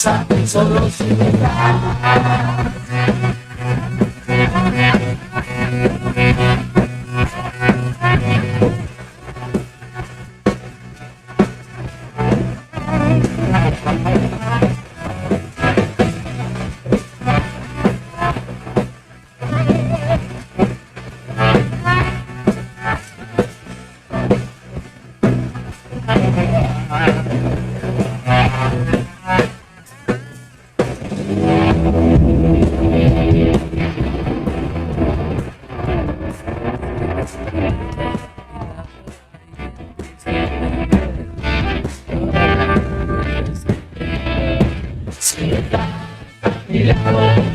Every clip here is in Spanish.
Solo si me da.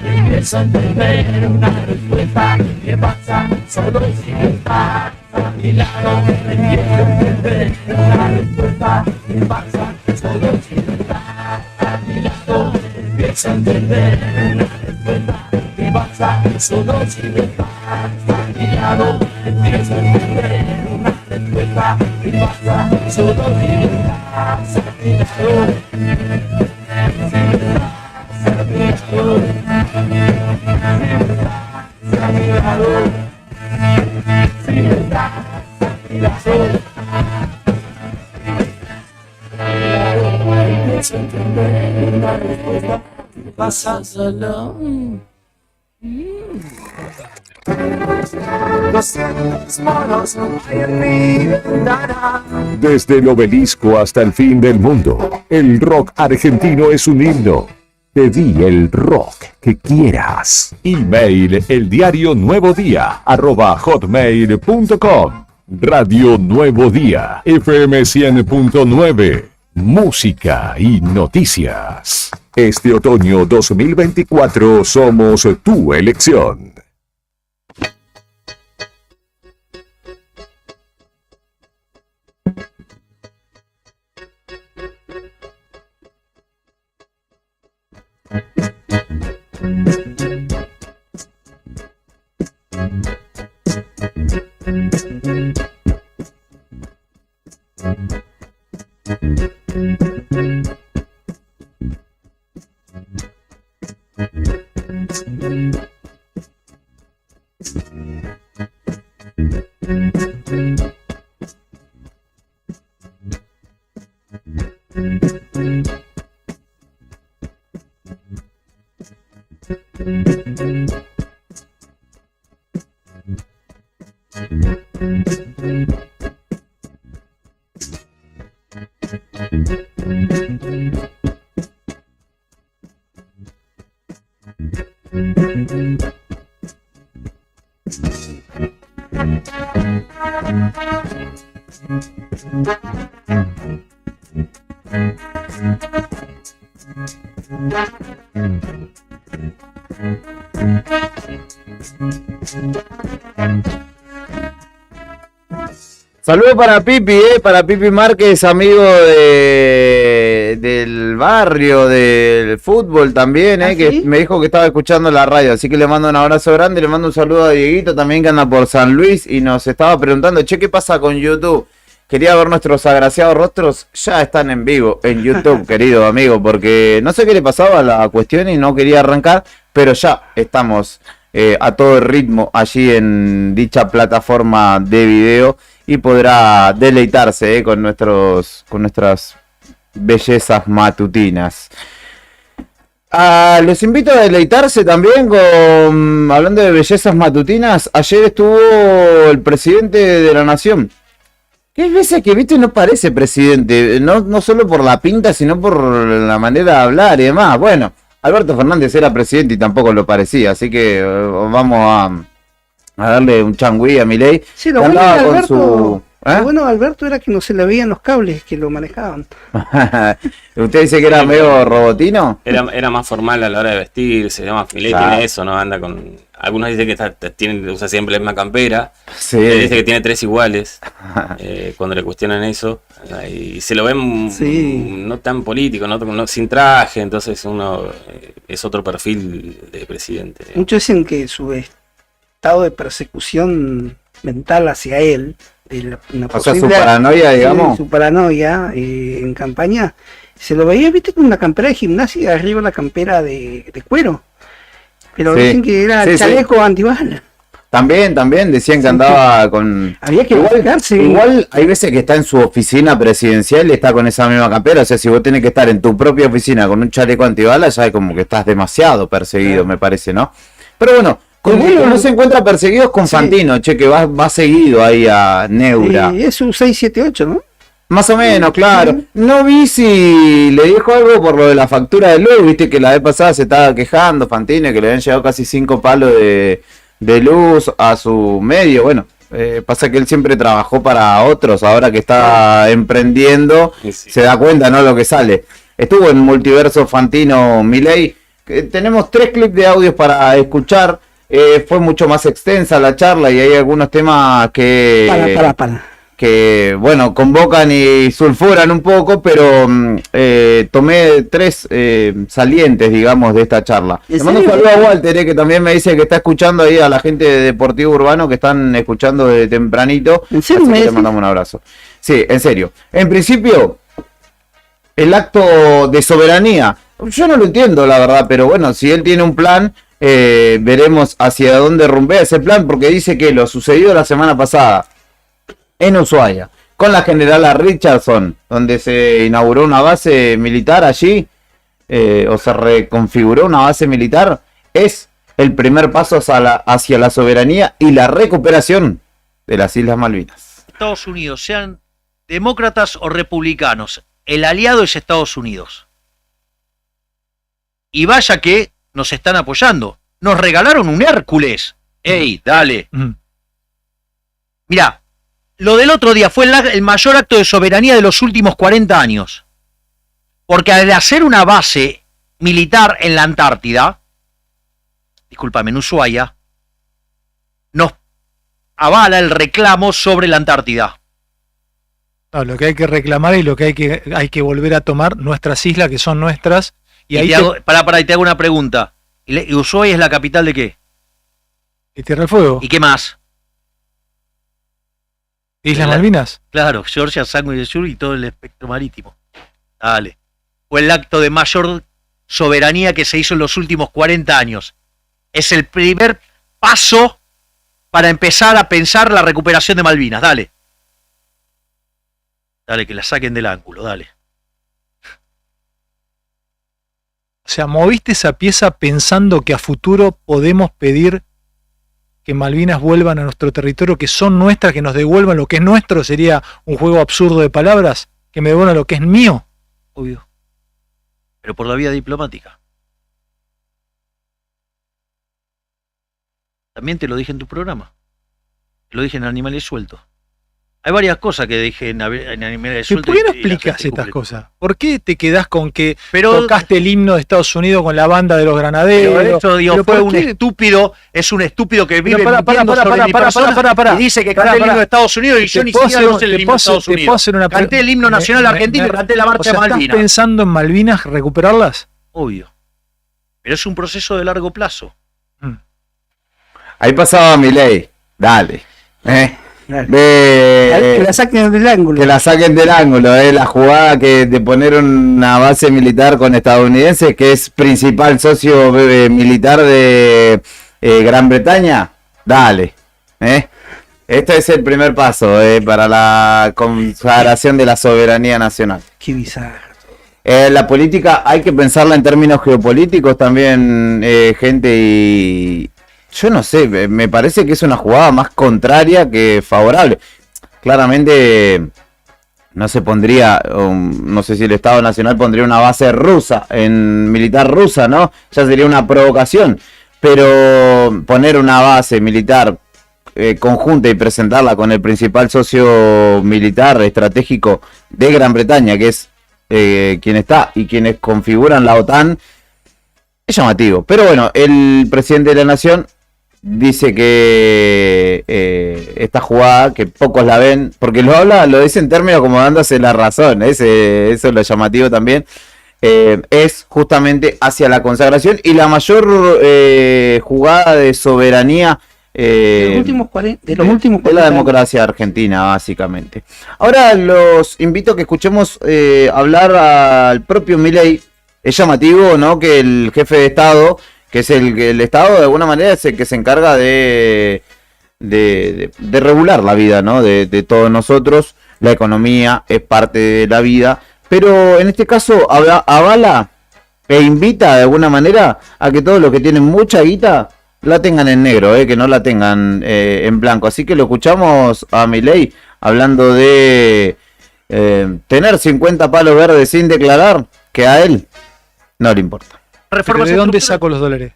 Empiezo a entender una respuesta que pasa solo si está a mi lado. Empiezo a entender una respuesta que pasa solo si está a mi lado. Empiezo a entender una respuesta que pasa solo si está a mi lado. Empiezo a entender una respuesta que pasa solo si estás a mi lado. Desde el obelisco hasta el fin del mundo, el rock argentino es un himno. Pedí el rock que quieras. Email eldiarionuevodía@hotmail.com. Radio Nuevo Día, FM 100.9. Música y noticias. Este otoño 2024 somos tu elección. Saludos para Pipi Márquez, amigo del barrio, del fútbol también, ¿Ah, que sí? me dijo que estaba escuchando la radio, así que le mando un abrazo grande, le mando un saludo a Dieguito también que anda por San Luis y nos estaba preguntando, che, ¿qué pasa con YouTube? Quería ver nuestros agraciados rostros, ya están en vivo en YouTube, querido amigo, porque no sé qué le pasaba a la cuestión y no quería arrancar, pero ya estamos a todo el ritmo allí en dicha plataforma de video y podrá deleitarse con nuestras bellezas matutinas. Los invito a deleitarse también hablando de bellezas matutinas. Ayer estuvo el presidente de la nación. Que hay veces que, viste, no parece presidente, no solo por la pinta, sino por la manera de hablar y demás. Bueno, Alberto Fernández era presidente y tampoco lo parecía, así que vamos a darle un changüí a Milei. Sí, lo bueno, lo bueno de Alberto era que no se le veían los cables que lo manejaban. ¿Usted dice que era medio robotino? Era más formal a la hora de vestirse, además Milei tiene eso, ¿no? Anda con... Algunos dicen que usa siempre la misma campera, sí. Él dice que tiene 3 iguales, cuando le cuestionan eso, y se lo ven no tan político, sin traje, entonces uno es otro perfil de presidente. Muchos dicen que su estado de persecución mental hacia él, o sea, su paranoia, digamos. Su paranoia en campaña Se lo veía, viste, con una campera de gimnasia y arriba la campera de cuero. Pero dicen que era chaleco antibala. También decían que andaba con... Había que buscarse. Igual hay veces que está en su oficina presidencial y está con esa misma campera. O sea, si vos tenés que estar en tu propia oficina con un chaleco antibalas, ya es como que estás demasiado perseguido, me parece, ¿no? Pero bueno, no se encuentra perseguidos con Fantino, che, que va seguido ahí a Neura. Es un 678, ¿no? Más o menos, claro. No vi si le dijo algo por lo de la factura de luz, viste que la vez pasada se estaba quejando Fantino, que le habían llegado casi 5 palos de luz a su medio. Bueno, pasa que él siempre trabajó para otros, ahora que está emprendiendo, se da cuenta, ¿no? Lo que sale. Estuvo en Multiverso Fantino Milei. Tenemos 3 clips de audios para escuchar. Fue mucho más extensa la charla y hay algunos temas que... que, bueno, convocan y sulfuran un poco, pero tomé 3 salientes, digamos, de esta charla. Le mando un saludo a Walter, que también me dice que está escuchando ahí a la gente de Deportivo Urbano, que están escuchando de tempranito. ¿En serio? Así que le mandamos un abrazo. Sí, en serio. En principio, el acto de soberanía, yo no lo entiendo, la verdad, pero bueno, si él tiene un plan, veremos hacia dónde rumbea ese plan, porque dice que lo sucedido la semana pasada en Ushuaia, con la generala Richardson, donde se inauguró una base militar allí, o se reconfiguró una base militar, es el primer paso hacia la soberanía y la recuperación de las Islas Malvinas. Estados Unidos, sean demócratas o republicanos, el aliado es Estados Unidos. Y vaya que nos están apoyando. Nos regalaron un Hércules. ¡Ey, dale! Mirá, lo del otro día fue el mayor acto de soberanía de los últimos 40 años. Porque al hacer una base militar en la Antártida, discúlpame, en Ushuaia, nos avala el reclamo sobre la Antártida. No, lo que hay que reclamar y lo que hay que volver a tomar nuestras islas, que son nuestras. Y ahí te hago una pregunta. ¿Y Ushuaia es la capital de qué? ¿Y Tierra del Fuego? ¿Y qué más? ¿Islas Malvinas? Claro, Georgia, Sandwich del Sur y todo el espectro marítimo. Dale. Fue el acto de mayor soberanía que se hizo en los últimos 40 años. Es el primer paso para empezar a pensar la recuperación de Malvinas. Dale. Dale, que la saquen del ángulo, dale. O sea, moviste esa pieza pensando que a futuro podemos pedir que Malvinas vuelvan a nuestro territorio, que son nuestras, que nos devuelvan lo que es nuestro. Sería un juego absurdo de palabras, que me devuelvan lo que es mío. Obvio. Pero por la vía diplomática. También te lo dije en tu programa. Te lo dije en Animales Sueltos. Hay varias cosas que dije en Animales Sueltos. ¿Por qué no explicas estas cosas? ¿Por qué te quedás con que tocaste el himno de Estados Unidos con la banda de los granaderos? Pero eso, digo, fue un estúpido, es un estúpido que vive mintiendo sobre mi persona y dice que canté el himno de Estados Unidos y yo ni siquiera no sé el himno de Estados Unidos. Canté el himno nacional argentino y canté la marcha de Malvinas. ¿Estás pensando en Malvinas recuperarlas? Obvio. Pero es un proceso de largo plazo. Ahí pasaba Milei. Dale. Que la saquen del ángulo. Que la saquen del ángulo, la jugada de poner una base militar con estadounidenses, que es principal socio militar de Gran Bretaña. Dale. Este es el primer paso para la consagración de la soberanía nacional. Qué bizarro. La política hay que pensarla en términos geopolíticos también, gente, y yo no sé, me parece que es una jugada más contraria que favorable. Claramente no se pondría, no sé si el Estado Nacional pondría una base rusa, militar rusa, ¿no? Ya sería una provocación. Pero poner una base militar conjunta y presentarla con el principal socio militar estratégico de Gran Bretaña, que es quien está y quienes configuran la OTAN, es llamativo. Pero bueno, el presidente de la Nación dice que esta jugada, que pocos la ven, porque lo dice en términos como dándose la razón, eso es lo llamativo también, es justamente hacia la consagración y la mayor jugada de soberanía De los últimos 40. Es la democracia argentina, básicamente. Ahora los invito a que escuchemos hablar al propio Milei. Es llamativo, ¿no?, que el jefe de Estado, que es el Estado de alguna manera es el que se encarga de regular la vida, ¿no?, de todos nosotros. La economía es parte de la vida, pero en este caso avala e invita de alguna manera a que todos los que tienen mucha guita la tengan en negro, que no la tengan en blanco. Así que lo escuchamos a Milei hablando de tener 50 palos verdes sin declarar, que a él no le importa. ¿Pero de dónde saco los dólares?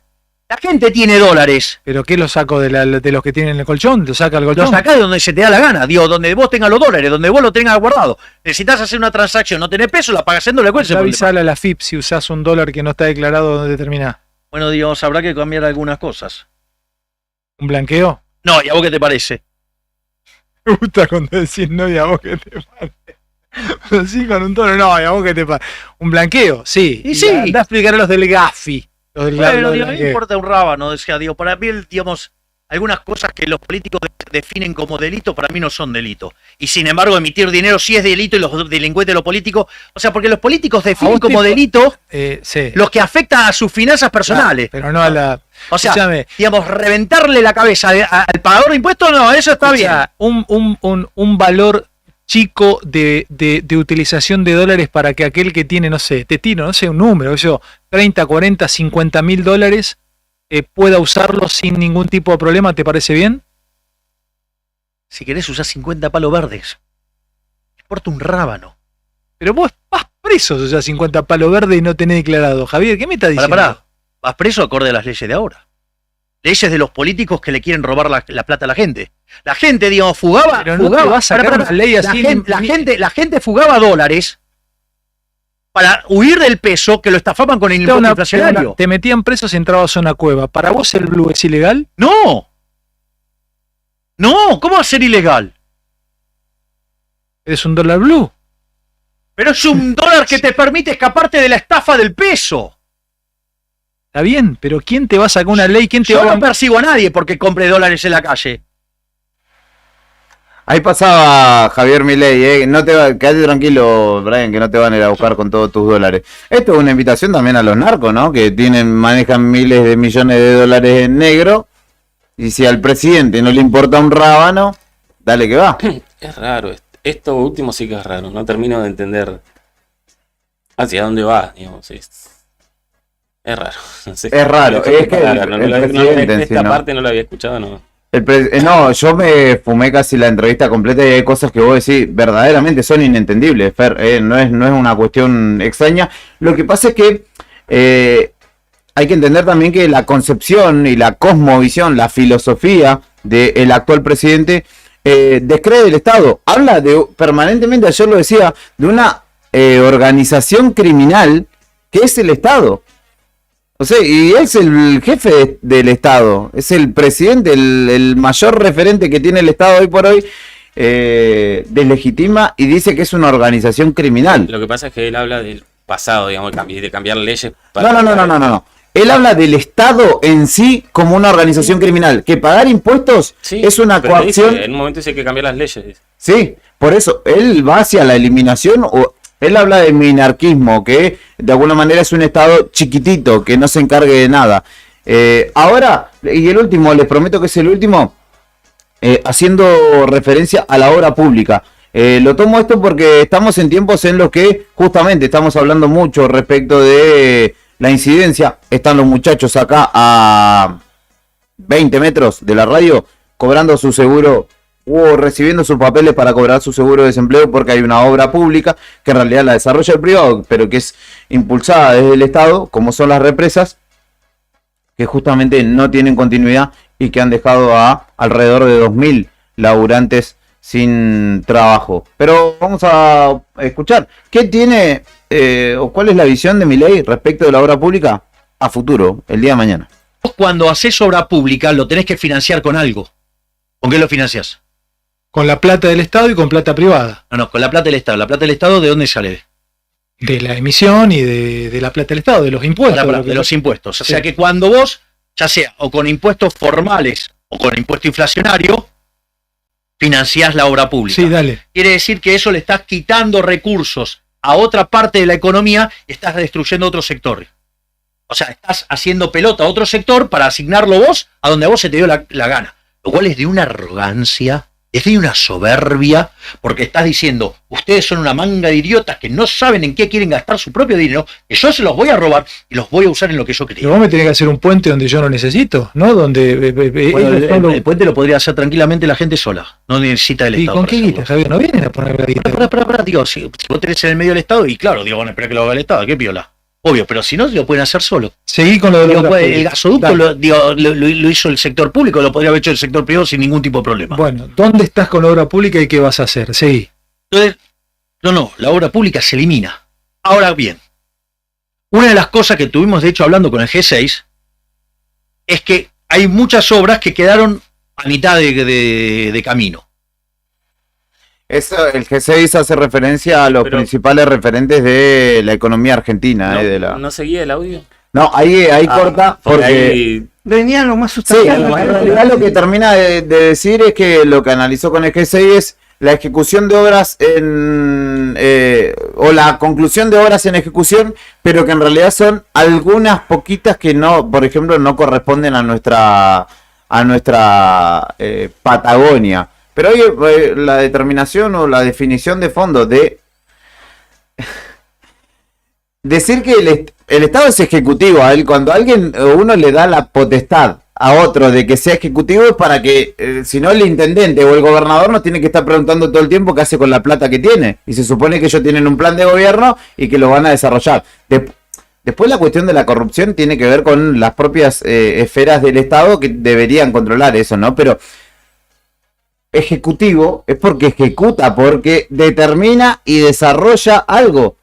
La gente tiene dólares. ¿Pero qué los saco de los que tienen el colchón? ¿Lo saca el colchón? Los sacás de donde se te da la gana. Digo, donde vos tengas los dólares, donde vos lo tengas guardado. Necesitas hacer una transacción, no tenés peso, la pagas en dólares. ¿Cuál es el problema? Avisale a la FIP si usás un dólar que no está declarado donde terminás. Bueno, digamos, habrá que cambiar algunas cosas. ¿Un blanqueo? No, ¿y a vos qué te parece? Me gusta cuando decís no, y a vos qué te parece. Sí, con un tono, no, y a vos qué te parece. Un blanqueo, sí. Y sí. Andá a explicar a los del GAFI. Bueno, digo, no me importa un rábano, decía, digo, para mí, digamos, algunas cosas que los políticos definen como delito, para mí no son delito. Y sin embargo, emitir dinero sí es delito y los delincuentes, los políticos, o sea, porque los polígicos definen como delito sí, los que afectan a sus finanzas personales. Pero no a la... O sea, escúchame, digamos, reventarle la cabeza al pagador de impuestos, no, eso está bien. Un valor chico de utilización de dólares para que aquel que tiene, no sé, te tiro, no sé, un número, yo, 30, 40, 50 mil dólares, pueda usarlo sin ningún tipo de problema, ¿te parece bien? Si querés usar 50 palos verdes, importa un rábano. Pero vos vas preso si usás 50 palos verdes y no tenés declarado. Javier, ¿qué me estás diciendo? Pará. Vas preso acorde a las leyes de ahora. Leyes de los políticos que le quieren robar la plata a la gente. La gente, digamos, fugaba. Pero no te va a sacar una ley así. La gente fugaba dólares para huir del peso que lo estafaban con el impuesto inflacionario. Te metían presos y entrabas a una cueva. ¿Para vos el blue es ilegal? No. No, ¿cómo va a ser ilegal? Es un dólar blue. Pero es un dólar que te permite escaparte de la estafa del peso. Está bien, pero ¿quién te va a sacar una ley? ¿Quién te Yo va a... no persigo a nadie porque compre dólares en la calle. Ahí pasaba Javier Milei, quédate tranquilo, Brian, que no te van a ir a buscar con todos tus dólares. Esto es una invitación también a los narcos, ¿no? Que manejan miles de millones de dólares en negro. Y si al presidente no le importa un rábano, dale que va. Es raro, esto último sí que es raro, no termino de entender hacia dónde va, digamos, es raro. No sé. Es raro, es que esta parte no la había escuchado, no. No, yo me fumé casi la entrevista completa y hay cosas que vos decís verdaderamente son inentendibles, Fer, no es una cuestión extraña. Lo que pasa es que hay que entender también que la concepción y la cosmovisión, la filosofía del actual presidente descree del Estado. Habla permanentemente, ayer lo decía, de una organización criminal que es el Estado. O sea, y es el jefe del Estado, es el presidente, el mayor referente que tiene el Estado hoy por hoy, deslegitima y dice que es una organización criminal. Lo que pasa es que él habla del pasado, digamos, de cambiar leyes. No. Él habla del Estado en sí como una organización criminal, que pagar impuestos es una coacción. En un momento dice que cambiar las leyes. Sí, por eso, él va hacia la eliminación él habla de minarquismo, que de alguna manera es un Estado chiquitito, que no se encargue de nada. Ahora, y el último, les prometo que es el último, haciendo referencia a la obra pública. Lo tomo esto porque estamos en tiempos en los que justamente estamos hablando mucho respecto de la incidencia. Están los muchachos acá a 20 metros de la radio cobrando su seguro o recibiendo sus papeles para cobrar su seguro de desempleo porque hay una obra pública que en realidad la desarrolla el privado, pero que es impulsada desde el Estado, como son las represas, que justamente no tienen continuidad y que han dejado a alrededor de 2.000 laburantes sin trabajo. Pero vamos a escuchar, ¿qué tiene o cuál es la visión de Milei respecto de la obra pública a futuro, el día de mañana? Vos cuando haces obra pública lo tenés que financiar con algo. ¿Con qué lo financiás? Con la plata del Estado y con plata privada. No, con la plata del Estado. ¿La plata del Estado de dónde sale? De la emisión y de la plata del Estado, de los impuestos. De los impuestos. O sea que cuando vos, ya sea o con impuestos formales o con el impuesto inflacionario, financiás la obra pública. Sí, dale. Quiere decir que eso le estás quitando recursos a otra parte de la economía y estás destruyendo otro sector. O sea, estás haciendo pelota a otro sector para asignarlo vos a donde a vos se te dio la gana. Lo cual es de una arrogancia, es de una soberbia, porque estás diciendo, ustedes son una manga de idiotas que no saben en qué quieren gastar su propio dinero, que yo se los voy a robar y los voy a usar en lo que yo Pero quería. vos me tenés que hacer un puente donde yo no necesito, ¿no? Donde Bueno, el puente lo podría hacer tranquilamente la gente sola, no necesita del ¿Y Estado. con para qué hacerlo. guita, Javier? No vienen a poner la guita. Pará, digo, si vos tenés en el medio del Estado, y claro, digo, bueno, espera que lo haga el Estado, qué piola. Obvio, pero si no, lo pueden hacer solo. Seguí con lo de la Digo, obra pues, el pública. gasoducto Dale. lo hizo el sector público, lo podría haber hecho el sector privado sin ningún tipo de problema. Bueno, ¿dónde estás con la obra pública y qué vas a hacer? Seguí. Entonces, no, la obra pública se elimina. Ahora bien, una de las cosas que tuvimos de hecho hablando con el G6 es que hay muchas obras que quedaron a mitad de camino. Eso, el G6 hace referencia a los Pero- principales referentes de la economía argentina. ¿No, de la... ¿no seguía el audio? No, ahí corta porque... ahí- Venían lo más Sí, sustancial. en realidad lo que termina de decir es que lo que analizó con el G6 es la ejecución de obras o la conclusión de obras en ejecución, pero que en realidad son algunas poquitas que no, por ejemplo, no corresponden a nuestra Patagonia. Pero hoy la determinación o la definición de fondo de decir que el Estado es ejecutivo. A él, cuando uno le da la potestad a otro de que sea ejecutivo es para que, si no, el intendente o el gobernador nos tiene que estar preguntando todo el tiempo qué hace con la plata que tiene. Y se supone que ellos tienen un plan de gobierno y que lo van a desarrollar. Después la cuestión de la corrupción tiene que ver con las propias esferas del Estado que deberían controlar eso, ¿no? Pero ejecutivo es porque ejecuta, porque determina y desarrolla algo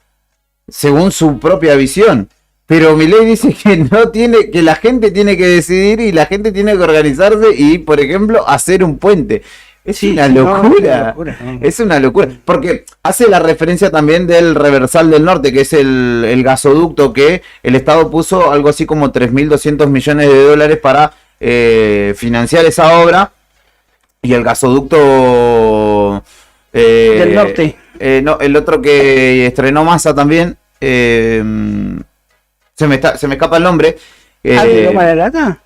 según su propia visión. Pero Milei dice que no tiene, que la gente tiene que decidir y la gente tiene que organizarse y, por ejemplo, hacer un puente. Es una locura. Es una locura. Porque hace la referencia también del Reversal del Norte, que es el gasoducto que el Estado puso algo así como 3.200 millones de dólares para financiar esa obra. Y el gasoducto del norte. No, el otro que estrenó Massa también. Se me escapa el nombre. ¿De Loma de la Lata?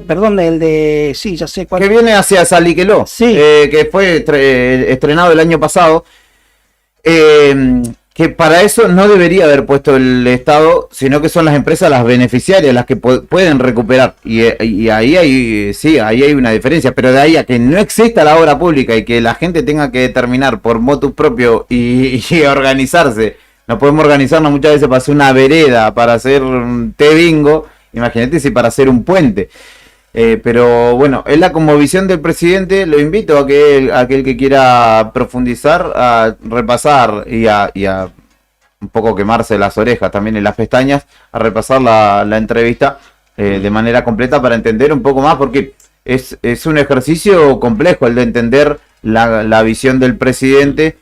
Perdón, el de... Sí, ya sé cuál. Que viene hacia Saliqueló. Sí. Que fue estrenado el año pasado. Que para eso no debería haber puesto el Estado, sino que son las empresas las beneficiarias las que pueden recuperar. Y ahí hay una diferencia. Pero de ahí a que no exista la obra pública y que la gente tenga que determinar por motus propio y organizarse. No podemos organizarnos muchas veces para hacer una vereda, para hacer un té bingo. Imagínate si para hacer un puente. Pero bueno, es la conmovisión del presidente. Lo invito a que aquel que quiera profundizar, a repasar y a un poco quemarse las orejas también en las pestañas, a repasar la entrevista de manera completa para entender un poco más, porque es un ejercicio complejo el de entender la visión del presidente.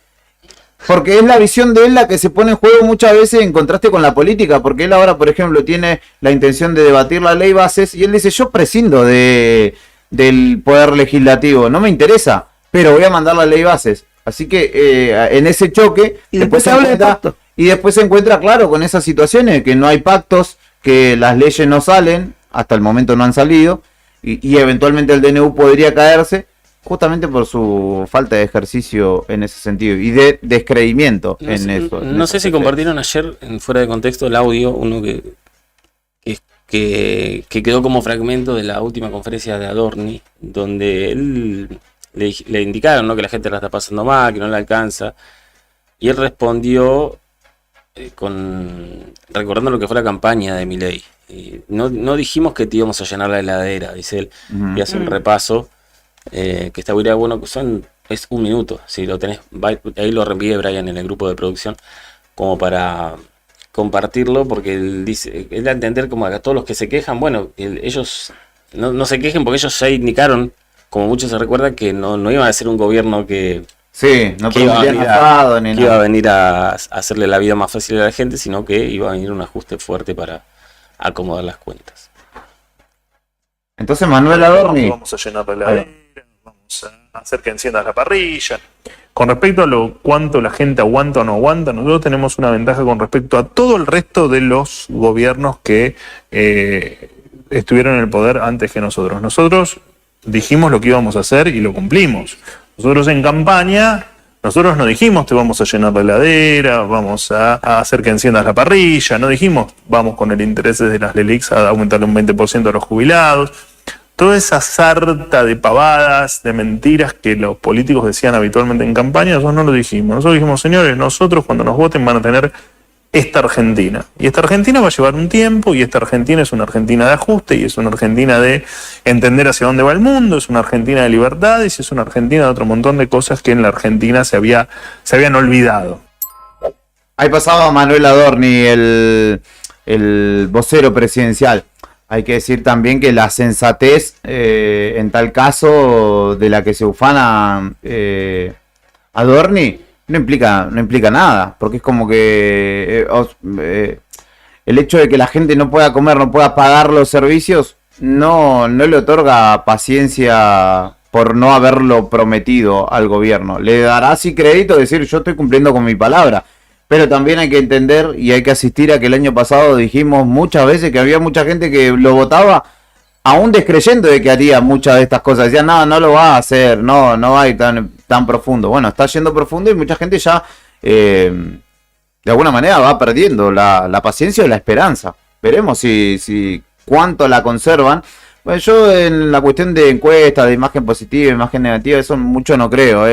Porque es la visión de él la que se pone en juego muchas veces en contraste con la política, porque él ahora, por ejemplo, tiene la intención de debatir la ley bases y él dice, yo prescindo del poder legislativo, no me interesa, pero voy a mandar la ley bases. Así que en ese choque, Y después se habla de pacto. y después se encuentra, claro, con esas situaciones, que no hay pactos, que las leyes no salen, hasta el momento no han salido, y eventualmente el DNU podría caerse, justamente por su falta de ejercicio en ese sentido y de descreimiento No en sé, eso. no sé si compartieron ayer, fuera de contexto, el audio, uno que quedó como fragmento de la última conferencia de Adorni, donde él le indicaron, ¿no?, que la gente la está pasando mal, que no la alcanza, y él respondió recordando lo que fue la campaña de Milei. Y no dijimos que te íbamos a llenar la heladera, dice él, y hace un repaso. Que está muy bueno, es un minuto, si lo tenés, ahí lo reenvié Brian en el grupo de producción como para compartirlo, porque él da a entender como a todos los que se quejan, bueno, ellos no se quejen porque ellos ya indicaron, como muchos se recuerdan, que no iban a ser un gobierno que iba a venir a hacerle la vida más fácil a la gente, sino que iba a venir un ajuste fuerte para acomodar las cuentas. Entonces Manuel Adorni. Vamos a llenar la heladera, vamos a hacer que enciendas la parrilla. Con respecto a lo cuánto la gente aguanta o no aguanta, nosotros tenemos una ventaja con respecto a todo el resto de los gobiernos que estuvieron en el poder antes que nosotros. Nosotros dijimos lo que íbamos a hacer y lo cumplimos. Nosotros en campaña, nosotros no dijimos te vamos a llenar la heladera, vamos a hacer que enciendas la parrilla, no dijimos vamos con el interés de las LELICs a aumentarle un 20% a los jubilados. Toda esa sarta de pavadas, de mentiras que los políticos decían habitualmente en campaña, nosotros no lo dijimos. Nosotros dijimos, señores, nosotros cuando nos voten van a tener esta Argentina. Y esta Argentina va a llevar un tiempo, y esta Argentina es una Argentina de ajuste, y es una Argentina de entender hacia dónde va el mundo, es una Argentina de libertades, y es una Argentina de otro montón de cosas que en la Argentina se habían olvidado. Ahí pasaba Manuel Adorni, el vocero presidencial. Hay que decir también que la sensatez, en tal caso, de la que se ufana Adorni, no implica nada, porque es como que el hecho de que la gente no pueda comer, no pueda pagar los servicios, no le otorga paciencia por no haberlo prometido al gobierno. Le dará sí crédito decir yo estoy cumpliendo con mi palabra. Pero también hay que entender y hay que asistir a que el año pasado dijimos muchas veces que había mucha gente que lo votaba aún descreyendo de que haría muchas de estas cosas. Decían, no lo va a hacer, no va a ir tan profundo. Bueno, está yendo profundo y mucha gente ya de alguna manera va perdiendo la paciencia o la esperanza. Veremos si cuánto la conservan. Bueno, yo en la cuestión de encuestas, de imagen positiva, imagen negativa, eso mucho no creo.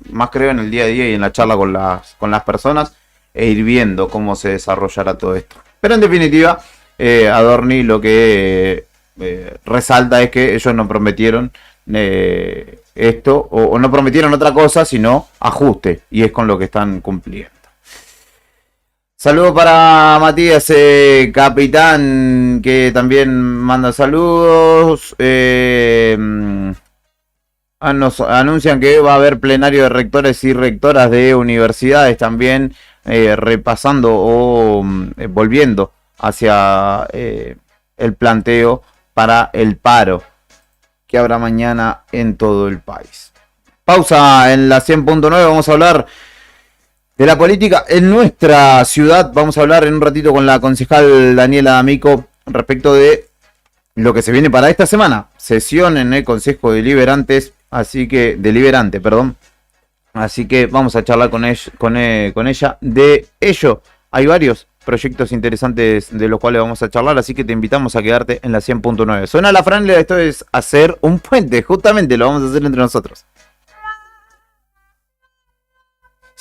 Más creo en el día a día y en la charla con las personas e ir viendo cómo se desarrollará todo esto. Pero en definitiva, Adorni lo que resalta es que ellos no prometieron esto o no prometieron otra cosa, sino ajuste, y es con lo que están cumpliendo. Saludos para Matías, capitán, que también manda saludos. Nos anuncian que va a haber plenario de rectores y rectoras de universidades también, repasando o volviendo hacia el planteo para el paro que habrá mañana en todo el país. Pausa en la 100.9, vamos a hablar de la política en nuestra ciudad. Vamos a hablar en un ratito con la concejal Daniela D'Amico respecto de lo que se viene para esta semana. Sesión en el Consejo Deliberante, así que vamos a charlar con ella de ello. Hay varios proyectos interesantes de los cuales vamos a charlar, así que te invitamos a quedarte en la 100.9. Suena la franela, esto es hacer un puente, justamente lo vamos a hacer entre nosotros.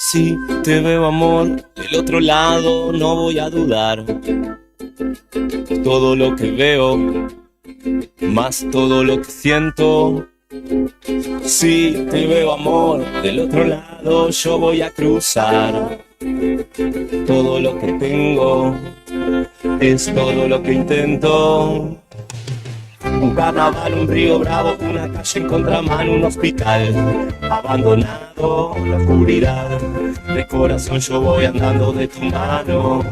Si te veo, amor, del otro lado no voy a dudar. Todo lo que veo, más todo lo que siento. Si te veo, amor, del otro lado yo voy a cruzar. Todo lo que tengo es todo lo que intento. Un carnaval, un río bravo, una calle en contramano, un hospital abandonado, la oscuridad. De corazón yo voy andando de tu mano.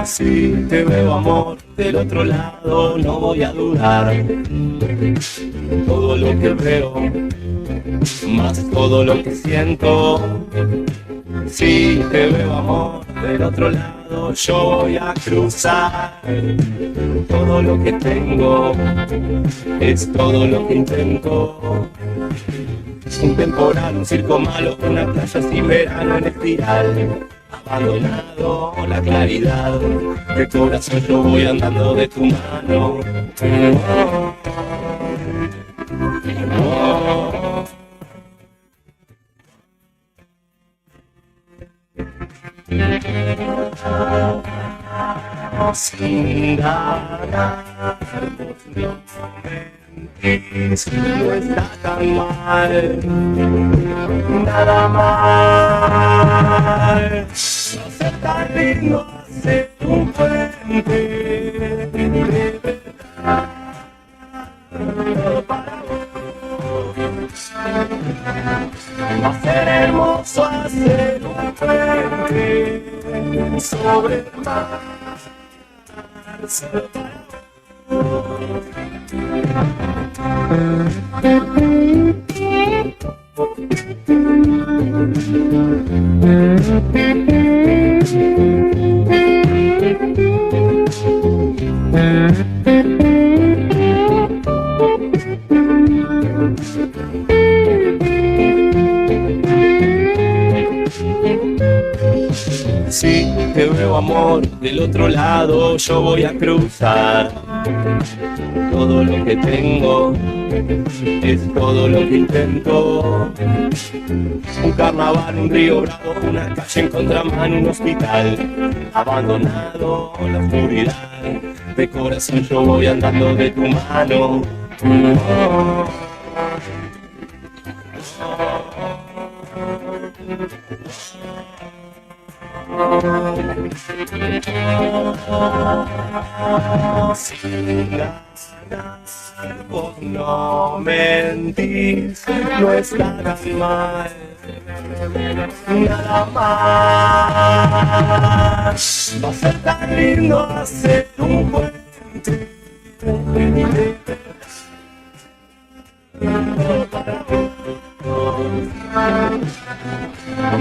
Si te veo, amor, del otro lado no voy a dudar. Todo lo que veo, más todo lo que siento. Si te veo, amor, del otro lado yo voy a cruzar. Todo lo que tengo es todo lo que intento. Un temporal, un circo malo, una playa sin verano en espiral. Abandonado la claridad, de corazón yo voy andando de tu mano. Sin ganar, no está tan mal, nada mal. No ser tan lindo hacer un puente de verdad. Todo para vos, Va a ser hermoso hacer un puente sobre el mar. Si te veo, amor, del otro lado yo voy a cruzar. Todo lo que tengo es todo lo que intento. Un carnaval, un río bravo, una calle en contramano, un hospital abandonado, la oscuridad. De corazón yo voy andando de tu mano. Sin ganas, vos no mentís, no está tan mal, nada más. Va a ser tan lindo hacer un puente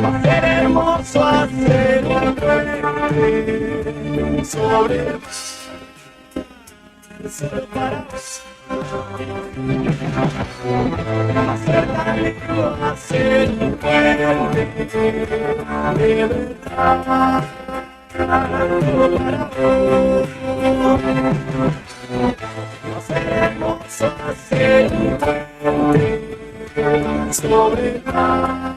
va a ser hermoso hacer un puente sobre el mar, solo para vos. Va a ser tan lindo hacer un puente de verdad, solo para vos. Va a ser hermoso hacer un puente sobre el mar.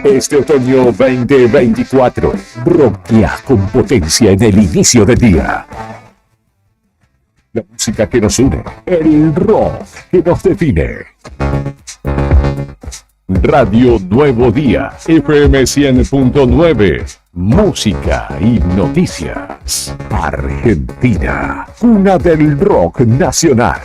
Este otoño 2024, rockea con potencia en el inicio del día. La música que nos une, el rock que nos define. Radio Nuevo Día, FM 100.9, música y noticias. Argentina, cuna del rock nacional.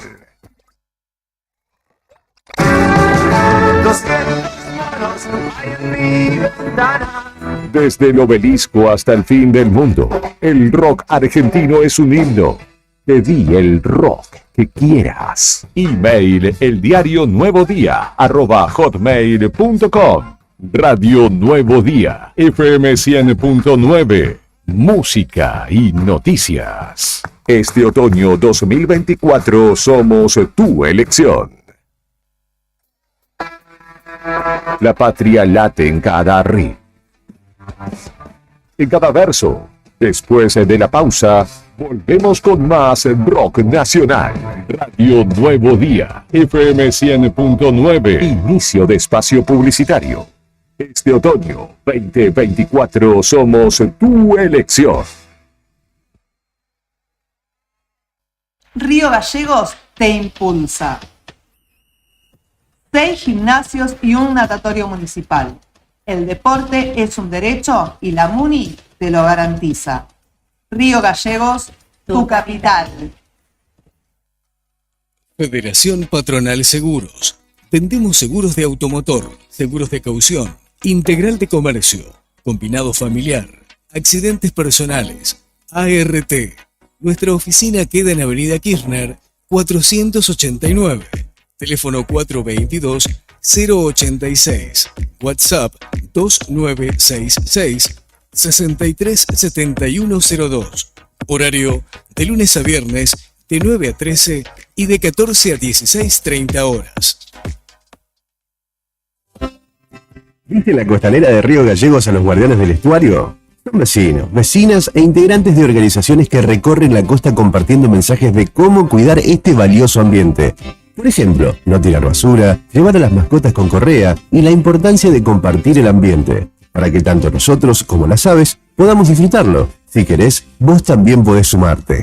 Desde el obelisco hasta el fin del mundo, el rock argentino es un himno. Pedí el rock que quieras. Email eldiarionuevodía@hotmail.com. Radio Nuevo Día, FM 100.9, música y noticias. Este otoño 2024 somos tu elección. La patria late en cada ritmo, en cada verso. Después de la pausa, volvemos con más rock nacional. Radio Nuevo Día, FM 100.9. Inicio de espacio publicitario. Este otoño 2024 somos tu elección. Río Gallegos te impulsa. 6 gimnasios y un natatorio municipal. El deporte es un derecho y la MUNI te lo garantiza. Río Gallegos, tu capital. Federación Patronal Seguros. Vendemos seguros de automotor, seguros de caución, integral de comercio, combinado familiar, accidentes personales, ART. Nuestra oficina queda en Avenida Kirchner, 489. Teléfono 422-086. WhatsApp 2966-637102. Horario de lunes a viernes de 9 a 13 y de 14 a 16:30 horas. ¿Viste la costanera de Río Gallegos a los Guardianes del Estuario? Son vecinos, vecinas e integrantes de organizaciones que recorren la costa compartiendo mensajes de cómo cuidar este valioso ambiente. Por ejemplo, no tirar basura, llevar a las mascotas con correa y la importancia de compartir el ambiente, para que tanto nosotros como las aves podamos disfrutarlo. Si querés, vos también podés sumarte.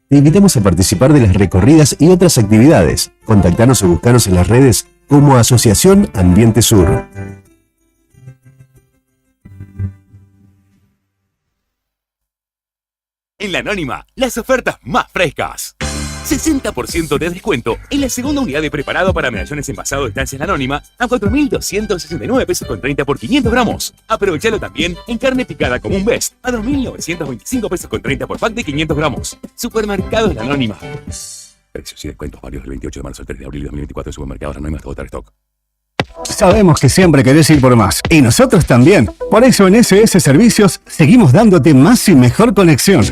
Te invitamos a participar de las recorridas y otras actividades. Contactanos o buscanos en las redes como Asociación Ambiente Sur. En La Anónima, las ofertas más frescas. 60% de descuento en la segunda unidad de preparado para medallones envasados de Estancias La Anónima a 4.269 pesos con 30 por 500 gramos. Aprovechalo también en carne picada como un Best a 2.925 pesos con 30 por pack de 500 gramos. Supermercados La Anónima. Precios y descuentos varios del 28 de marzo al 3 de abril de 2024 en Supermercados La Anónima hasta agotar stock. Sabemos que siempre querés ir por más, y nosotros también. Por eso en SS Servicios seguimos dándote más y mejor conexión.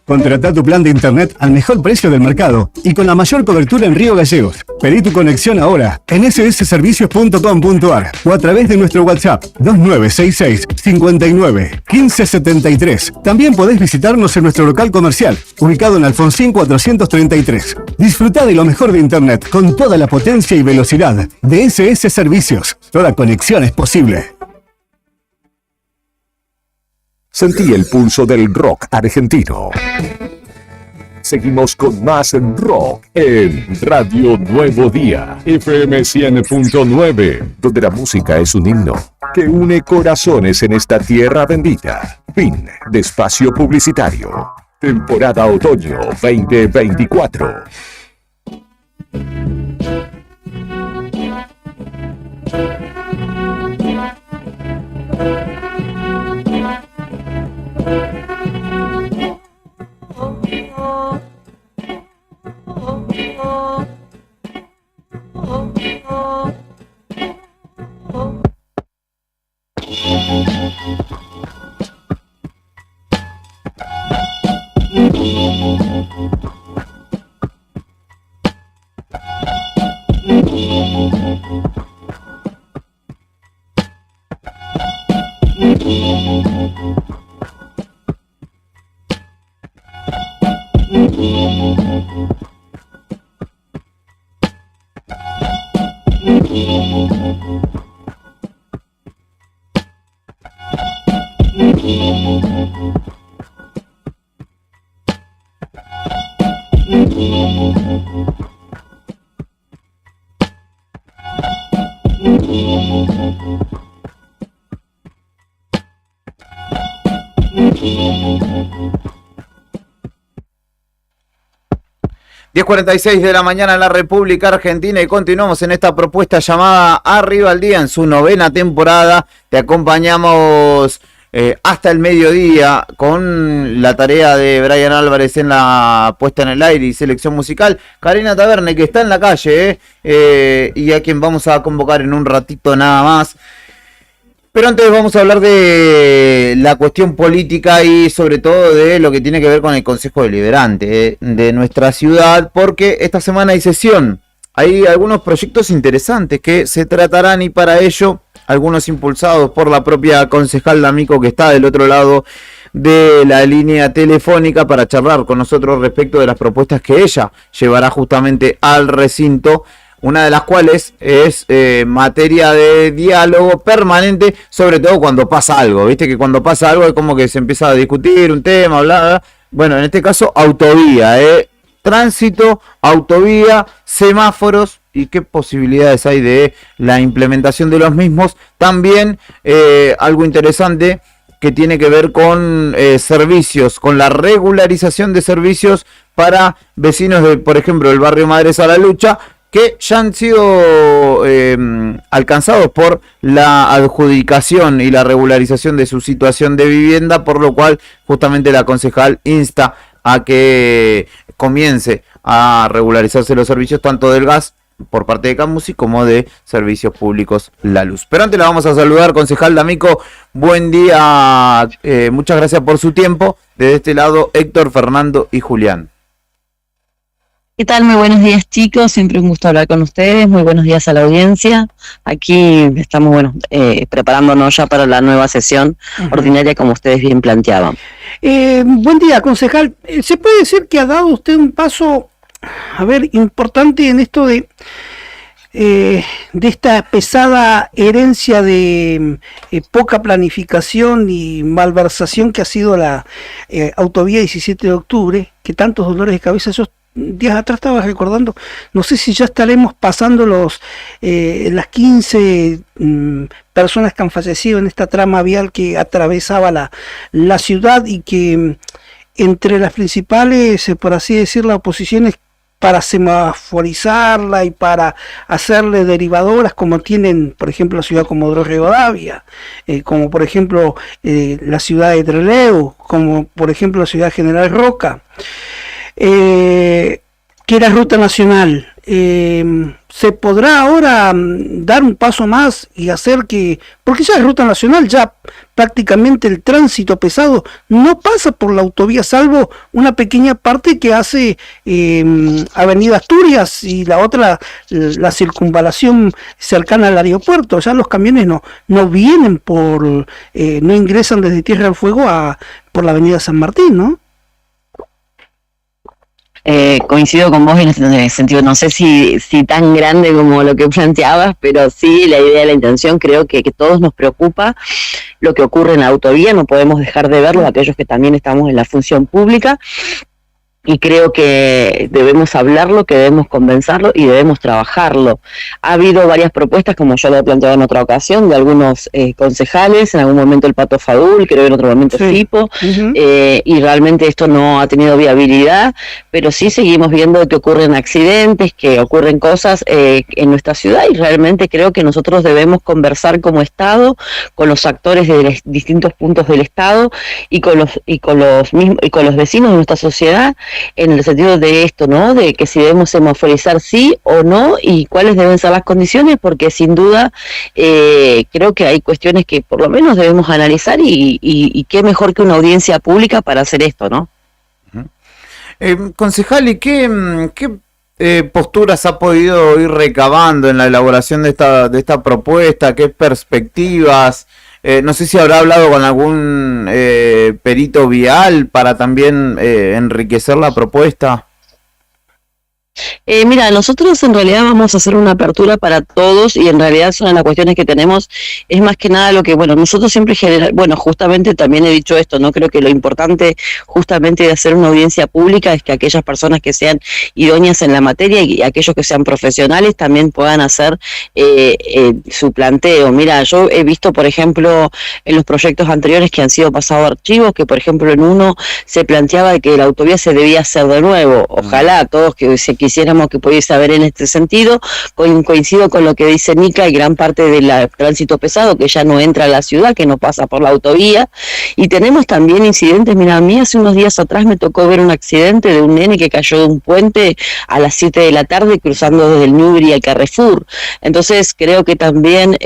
Contratá tu plan de internet al mejor precio del mercado y con la mayor cobertura en Río Gallegos. Pedí tu conexión ahora en ssservicios.com.ar o a través de nuestro WhatsApp 2966 59 1573. También podés visitarnos en nuestro local comercial, ubicado en Alfonsín 433. Disfrutá de lo mejor de internet con toda la potencia y velocidad de SS Servicios. Toda conexión es posible. Sentí el pulso del rock argentino. Seguimos con más rock en Radio Nuevo Día, FM 100.9, donde la música es un himno que une corazones en esta tierra bendita. Fin de espacio publicitario. Temporada Otoño 2024. ...10:46 de la mañana en la República Argentina y continuamos en esta propuesta llamada Arriba al Día en su 9ª temporada. Te acompañamos hasta el mediodía con la tarea de Brian Álvarez en la puesta en el aire y selección musical. Karina Taverne, que está en la calle y a quien vamos a convocar en un ratito nada más. Pero antes vamos a hablar de la cuestión política y sobre todo de lo que tiene que ver con el Consejo Deliberante de nuestra ciudad, porque esta semana hay sesión. Hay algunos proyectos interesantes que se tratarán y para ello, algunos impulsados por la propia concejal D'Amico que está del otro lado de la línea telefónica para charlar con nosotros respecto de las propuestas que ella llevará justamente al recinto. Una de las cuales es materia de diálogo permanente, sobre todo cuando pasa algo. Viste que cuando pasa algo es como que se empieza a discutir un tema, bla, bla. Bueno, en este caso, autovía, tránsito, autovía, semáforos y qué posibilidades hay de la implementación de los mismos. También algo interesante que tiene que ver con servicios, con la regularización de servicios para vecinos de, por ejemplo, el barrio Madres a la Lucha, que ya han sido alcanzados por la adjudicación y la regularización de su situación de vivienda, por lo cual justamente la concejal insta a que comience a regularizarse los servicios tanto del gas por parte de Camusi como de servicios públicos La Luz. Pero antes la vamos a saludar, concejal D'Amico, buen día, muchas gracias por su tiempo. Desde este lado, Héctor, Fernando y Julián. ¿Qué tal? Muy buenos días, chicos. Siempre un gusto hablar con ustedes. Muy buenos días a la audiencia. Aquí estamos, preparándonos ya para la nueva sesión ordinaria, como ustedes bien planteaban. Buen día, concejal. ¿Se puede decir que ha dado usted un paso, importante en esto de esta pesada herencia de poca planificación y malversación que ha sido la autovía 17 de octubre, que tantos dolores de cabeza? Yo días atrás estaba recordando, no sé si ya estaremos pasando las 15 personas que han fallecido en esta trama vial que atravesaba la ciudad, y que entre las principales, por así decirlo, oposiciones para semaforizarla y para hacerle derivadoras, como tienen, por ejemplo, la ciudad Comodoro Rivadavia, como por ejemplo la ciudad de Trelew, como por ejemplo la ciudad General Roca, que era ruta nacional. ¿Se podrá ahora dar un paso más y hacer que, porque ya es ruta nacional, ya prácticamente el tránsito pesado no pasa por la autovía, salvo una pequeña parte que hace Avenida Asturias y la otra, la circunvalación cercana al aeropuerto? Ya los camiones no vienen no ingresan desde Tierra del Fuego por la Avenida San Martín, ¿no? Coincido con vos en ese sentido, no sé si tan grande como lo que planteabas, pero sí la idea, la intención, creo que todos nos preocupa lo que ocurre en la autovía, no podemos dejar de verlo, aquellos que también estamos en la función pública, y creo que debemos hablarlo, que debemos convencerlo y debemos trabajarlo. Ha habido varias propuestas, como yo lo he planteado en otra ocasión, de algunos concejales, en algún momento el Pato Fadul, creo en otro momento Fipo, y realmente esto no ha tenido viabilidad, pero sí seguimos viendo que ocurren accidentes, que ocurren cosas en nuestra ciudad, y realmente creo que nosotros debemos conversar como Estado con los actores de los distintos puntos del Estado y con los vecinos de nuestra sociedad, en el sentido de esto, ¿no? De que si debemos semaforizar sí o no, y cuáles deben ser las condiciones, porque sin duda creo que hay cuestiones que por lo menos debemos analizar, y qué mejor que una audiencia pública para hacer esto, ¿no? Concejal, ¿y qué posturas ha podido ir recabando en la elaboración de esta propuesta? ¿Qué perspectivas? No sé si habrá hablado con algún perito vial para también enriquecer la propuesta. Mira, nosotros en realidad vamos a hacer una apertura para todos, y en realidad son las cuestiones que tenemos, es más que nada lo que, nosotros siempre justamente también he dicho esto, ¿no? Creo que lo importante justamente de hacer una audiencia pública es que aquellas personas que sean idóneas en la materia y aquellos que sean profesionales también puedan hacer su planteo. Mira, yo he visto, por ejemplo, en los proyectos anteriores que han sido pasados a archivos, que por ejemplo en uno se planteaba que la autovía se debía hacer de nuevo. Ojalá todos que quisiéramos que pudiese haber en este sentido. Coincido con lo que dice Nica, y gran parte del tránsito pesado que ya no entra a la ciudad, que no pasa por la autovía, y tenemos también incidentes. Mira, a mí hace unos días atrás me tocó ver un accidente de un nene que cayó de un puente a las 7 de la tarde cruzando desde el Newbery al Carrefour. Entonces creo que también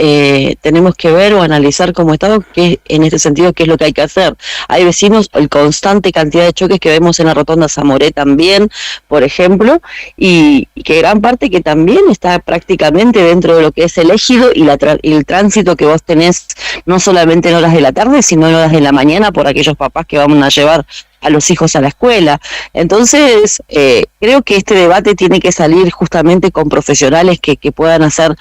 tenemos que ver o analizar como Estado que en este sentido qué es lo que hay que hacer. Hay vecinos, el constante cantidad de choques que vemos en la rotonda Zamoré también, por ejemplo, y que gran parte que también está prácticamente dentro de lo que es el ejido y el tránsito que vos tenés, no solamente en horas de la tarde, sino en horas de la mañana, por aquellos papás que van a llevar a los hijos a la escuela. Entonces, creo que este debate tiene que salir justamente con profesionales que puedan hacer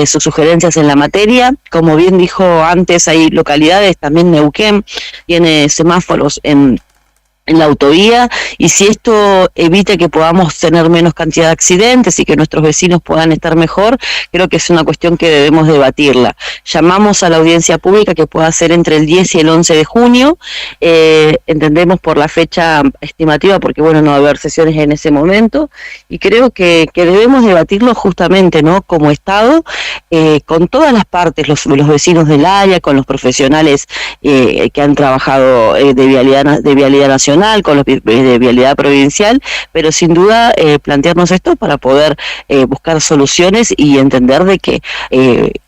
sus sugerencias en la materia. Como bien dijo antes, hay localidades, también Neuquén tiene semáforos en la autovía, y si esto evita que podamos tener menos cantidad de accidentes y que nuestros vecinos puedan estar mejor, creo que es una cuestión que debemos debatirla. Llamamos a la audiencia pública, que pueda ser entre el 10 y el 11 de junio, entendemos por la fecha estimativa, porque no va a haber sesiones en ese momento, y creo que debemos debatirlo justamente, ¿no? Como Estado, con todas las partes, los vecinos del área, con los profesionales que han trabajado de vialidad nacional, nacional, con los de vialidad provincial, pero sin duda plantearnos esto para poder buscar soluciones y entender de que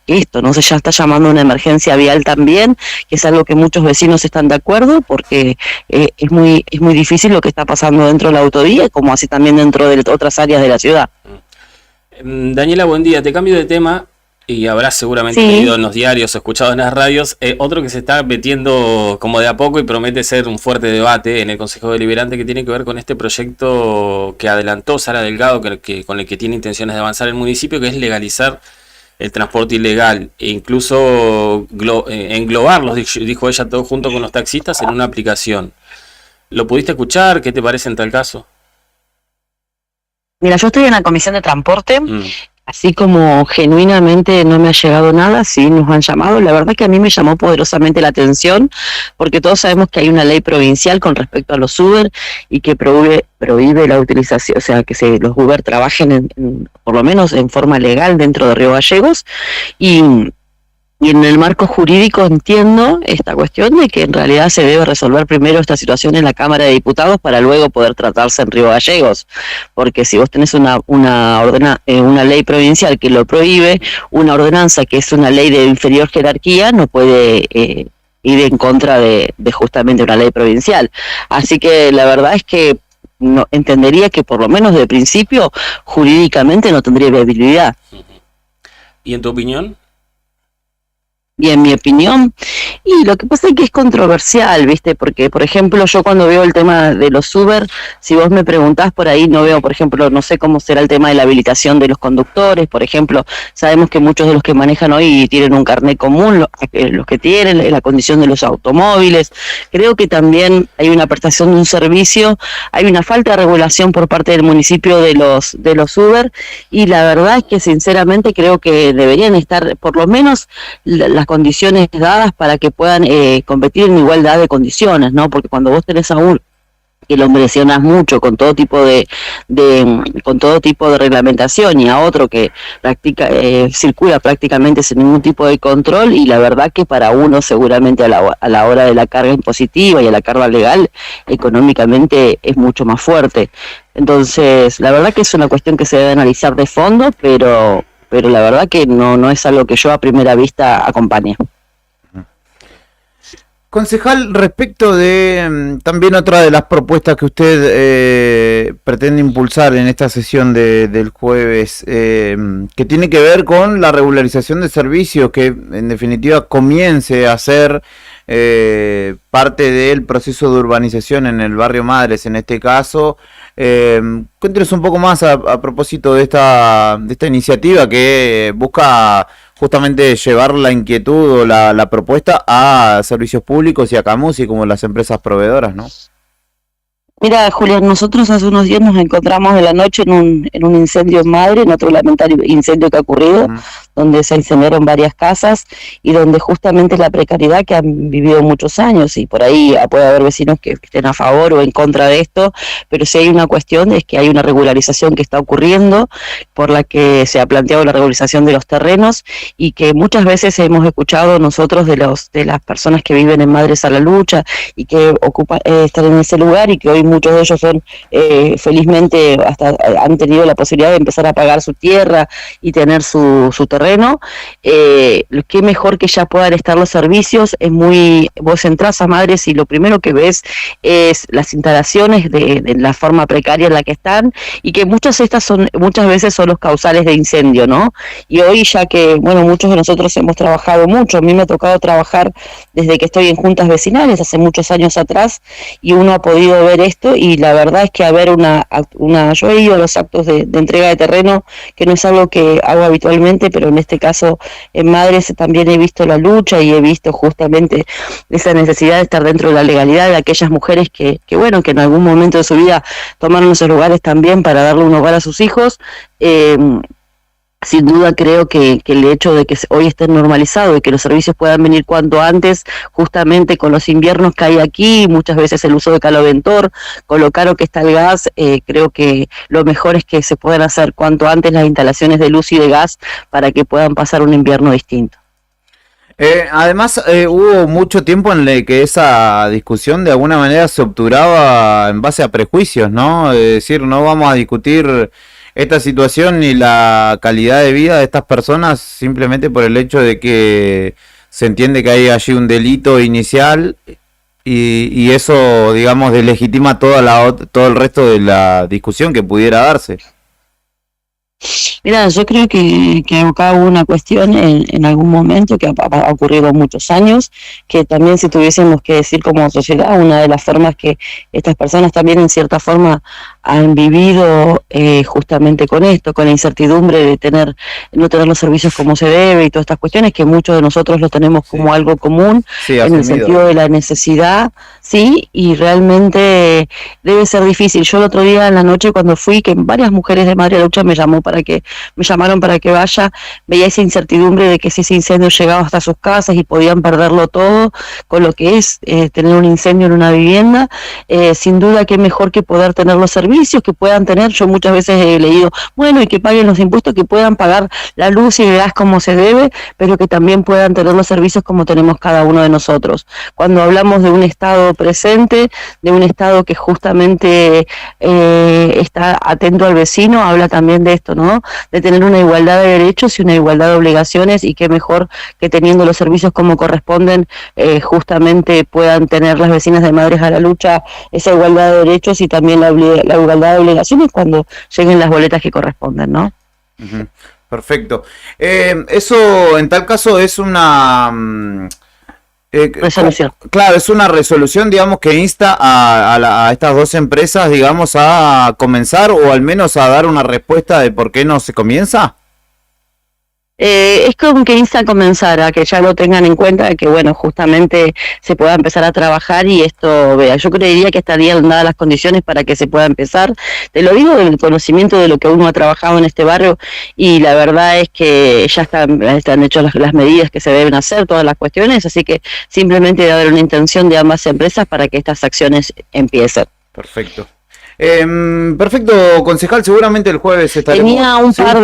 esto no se ya está llamando una emergencia vial también, que es algo que muchos vecinos están de acuerdo, porque es muy difícil lo que está pasando dentro de la autovía, como así también dentro de otras áreas de la ciudad. Daniela, buen día, te cambio de tema. Y habrás seguramente leído en los diarios o escuchado en las radios, otro que se está metiendo como de a poco y promete ser un fuerte debate en el Consejo Deliberante, que tiene que ver con este proyecto que adelantó Sara Delgado, con el que tiene intenciones de avanzar el municipio, que es legalizar el transporte ilegal e incluso englobarlos, dijo ella, todo junto con los taxistas en una aplicación. ¿Lo pudiste escuchar? ¿Qué te parece en tal caso? Mira, yo estoy en la Comisión de Transporte. Así como genuinamente no me ha llegado nada, sí nos han llamado. La verdad que a mí me llamó poderosamente la atención, porque todos sabemos que hay una ley provincial con respecto a los Uber y que prohíbe la utilización, o sea, que los Uber trabajen por lo menos en forma legal dentro de Río Gallegos. Y en el marco jurídico entiendo esta cuestión de que en realidad se debe resolver primero esta situación en la Cámara de Diputados para luego poder tratarse en Río Gallegos, porque si vos tenés una ley provincial que lo prohíbe, una ordenanza que es una ley de inferior jerarquía no puede ir en contra de justamente una ley provincial. Así que la verdad es que no entendería que por lo menos de principio jurídicamente no tendría viabilidad. ¿Y en tu opinión? Y en mi opinión, y lo que pasa es que es controversial, ¿viste? Porque, por ejemplo, yo cuando veo el tema de los Uber, si vos me preguntás por ahí, no veo, por ejemplo, no sé cómo será el tema de la habilitación de los conductores, por ejemplo, sabemos que muchos de los que manejan hoy tienen un carnet común, los que tienen, la condición de los automóviles. Creo que también hay una prestación de un servicio, hay una falta de regulación por parte del municipio de los Uber, y la verdad es que sinceramente creo que deberían estar por lo menos las condiciones dadas para que puedan competir en igualdad de condiciones, ¿no? Porque cuando vos tenés a un que lo presionas mucho con todo tipo de reglamentación y a otro que circula prácticamente sin ningún tipo de control, y la verdad que para uno seguramente a la hora de la carga impositiva y a la carga legal económicamente es mucho más fuerte. Entonces la verdad que es una cuestión que se debe analizar de fondo, pero la verdad que no es algo que yo a primera vista acompañe. Concejal, respecto de también otra de las propuestas que usted pretende impulsar en esta sesión del jueves, que tiene que ver con la regularización de servicios, que en definitiva comience a ser parte del proceso de urbanización en el barrio Madres, en este caso. Cuéntenos un poco más a propósito de esta iniciativa que busca justamente llevar la inquietud o la propuesta a servicios públicos y a Camusi como las empresas proveedoras, ¿no? Mira, Julián, nosotros hace unos días nos encontramos de la noche en un incendio en Madre, en otro lamentario incendio que ha ocurrido, donde se incendiaron varias casas y donde justamente la precariedad que han vivido muchos años, y por ahí puede haber vecinos que estén a favor o en contra de esto, pero si hay una cuestión es que hay una regularización que está ocurriendo, por la que se ha planteado la regularización de los terrenos, y que muchas veces hemos escuchado nosotros de las personas que viven en Madres a la Lucha y que están en ese lugar, y que hoy muchos de ellos son felizmente hasta han tenido la posibilidad de empezar a pagar su tierra y tener su terreno. Qué mejor que ya puedan estar los servicios. Vos entrás a Madres y lo primero que ves es las instalaciones de la forma precaria en la que están, y que muchas veces son los causales de incendio, ¿no? Y hoy, ya que muchos de nosotros hemos trabajado mucho, a mí me ha tocado trabajar desde que estoy en juntas vecinales hace muchos años atrás, y uno ha podido ver esto, y la verdad es que yo he ido a los actos de entrega de terreno, que no es algo que hago habitualmente, pero en este caso en Madres también he visto la lucha y he visto justamente esa necesidad de estar dentro de la legalidad de aquellas mujeres que en algún momento de su vida tomaron esos lugares también para darle un hogar a sus hijos. Sin duda creo que el hecho de que hoy esté normalizado y que los servicios puedan venir cuanto antes, justamente con los inviernos que hay aquí, muchas veces el uso de caloventor, con lo caro que está el gas, creo que lo mejor es que se puedan hacer cuanto antes las instalaciones de luz y de gas para que puedan pasar un invierno distinto. Además, hubo mucho tiempo en el que esa discusión de alguna manera se obturaba en base a prejuicios, ¿no? Es decir, no vamos a discutir esta situación ni la calidad de vida de estas personas simplemente por el hecho de que se entiende que hay allí un delito inicial y eso, digamos, deslegitima todo el resto de la discusión que pudiera darse. Mira, yo creo que acá hubo una cuestión en algún momento que ha ocurrido muchos años, que también si tuviésemos que decir como sociedad, una de las formas que estas personas también en cierta forma han vivido justamente con esto, con la incertidumbre de no tener los servicios como se debe y todas estas cuestiones que muchos de nosotros lo tenemos como algo común, en el sentido de la necesidad, sí, y realmente debe ser difícil. Yo el otro día en la noche cuando fui, que varias mujeres de Madre Lucha me llamaron para que vaya, veía esa incertidumbre de que si ese incendio llegaba hasta sus casas y podían perderlo todo, con lo que es tener un incendio en una vivienda, sin duda que mejor que poder tener los servicios que puedan tener. Yo muchas veces he leído, bueno, y que paguen los impuestos, que puedan pagar la luz y el gas como se debe, pero que también puedan tener los servicios como tenemos cada uno de nosotros. Cuando hablamos de un Estado presente, de un Estado que justamente está atento al vecino, habla también de esto, ¿no? De tener una igualdad de derechos y una igualdad de obligaciones, y qué mejor que teniendo los servicios como corresponden, justamente puedan tener las vecinas de Madres a la Lucha esa igualdad de derechos y también la igualdad de obligaciones cuando lleguen las boletas que corresponden, ¿no? Uh-huh. Perfecto. Eso en tal caso es una resolución. Claro, es una resolución, digamos, que insta a estas dos empresas, digamos, a comenzar o al menos a dar una respuesta de por qué no se comienza. Es como que insta a comenzar, a que ya lo tengan en cuenta, que bueno, justamente se pueda empezar a trabajar y esto, vea, yo creería que estarían dadas las condiciones para que se pueda empezar. Te lo digo del conocimiento de lo que uno ha trabajado en este barrio, y la verdad es que ya están hechas las medidas que se deben hacer, todas las cuestiones, así que simplemente debe haber una intención de ambas empresas para que estas acciones empiecen. Perfecto. Perfecto, concejal, seguramente el jueves estaremos... Tenía un par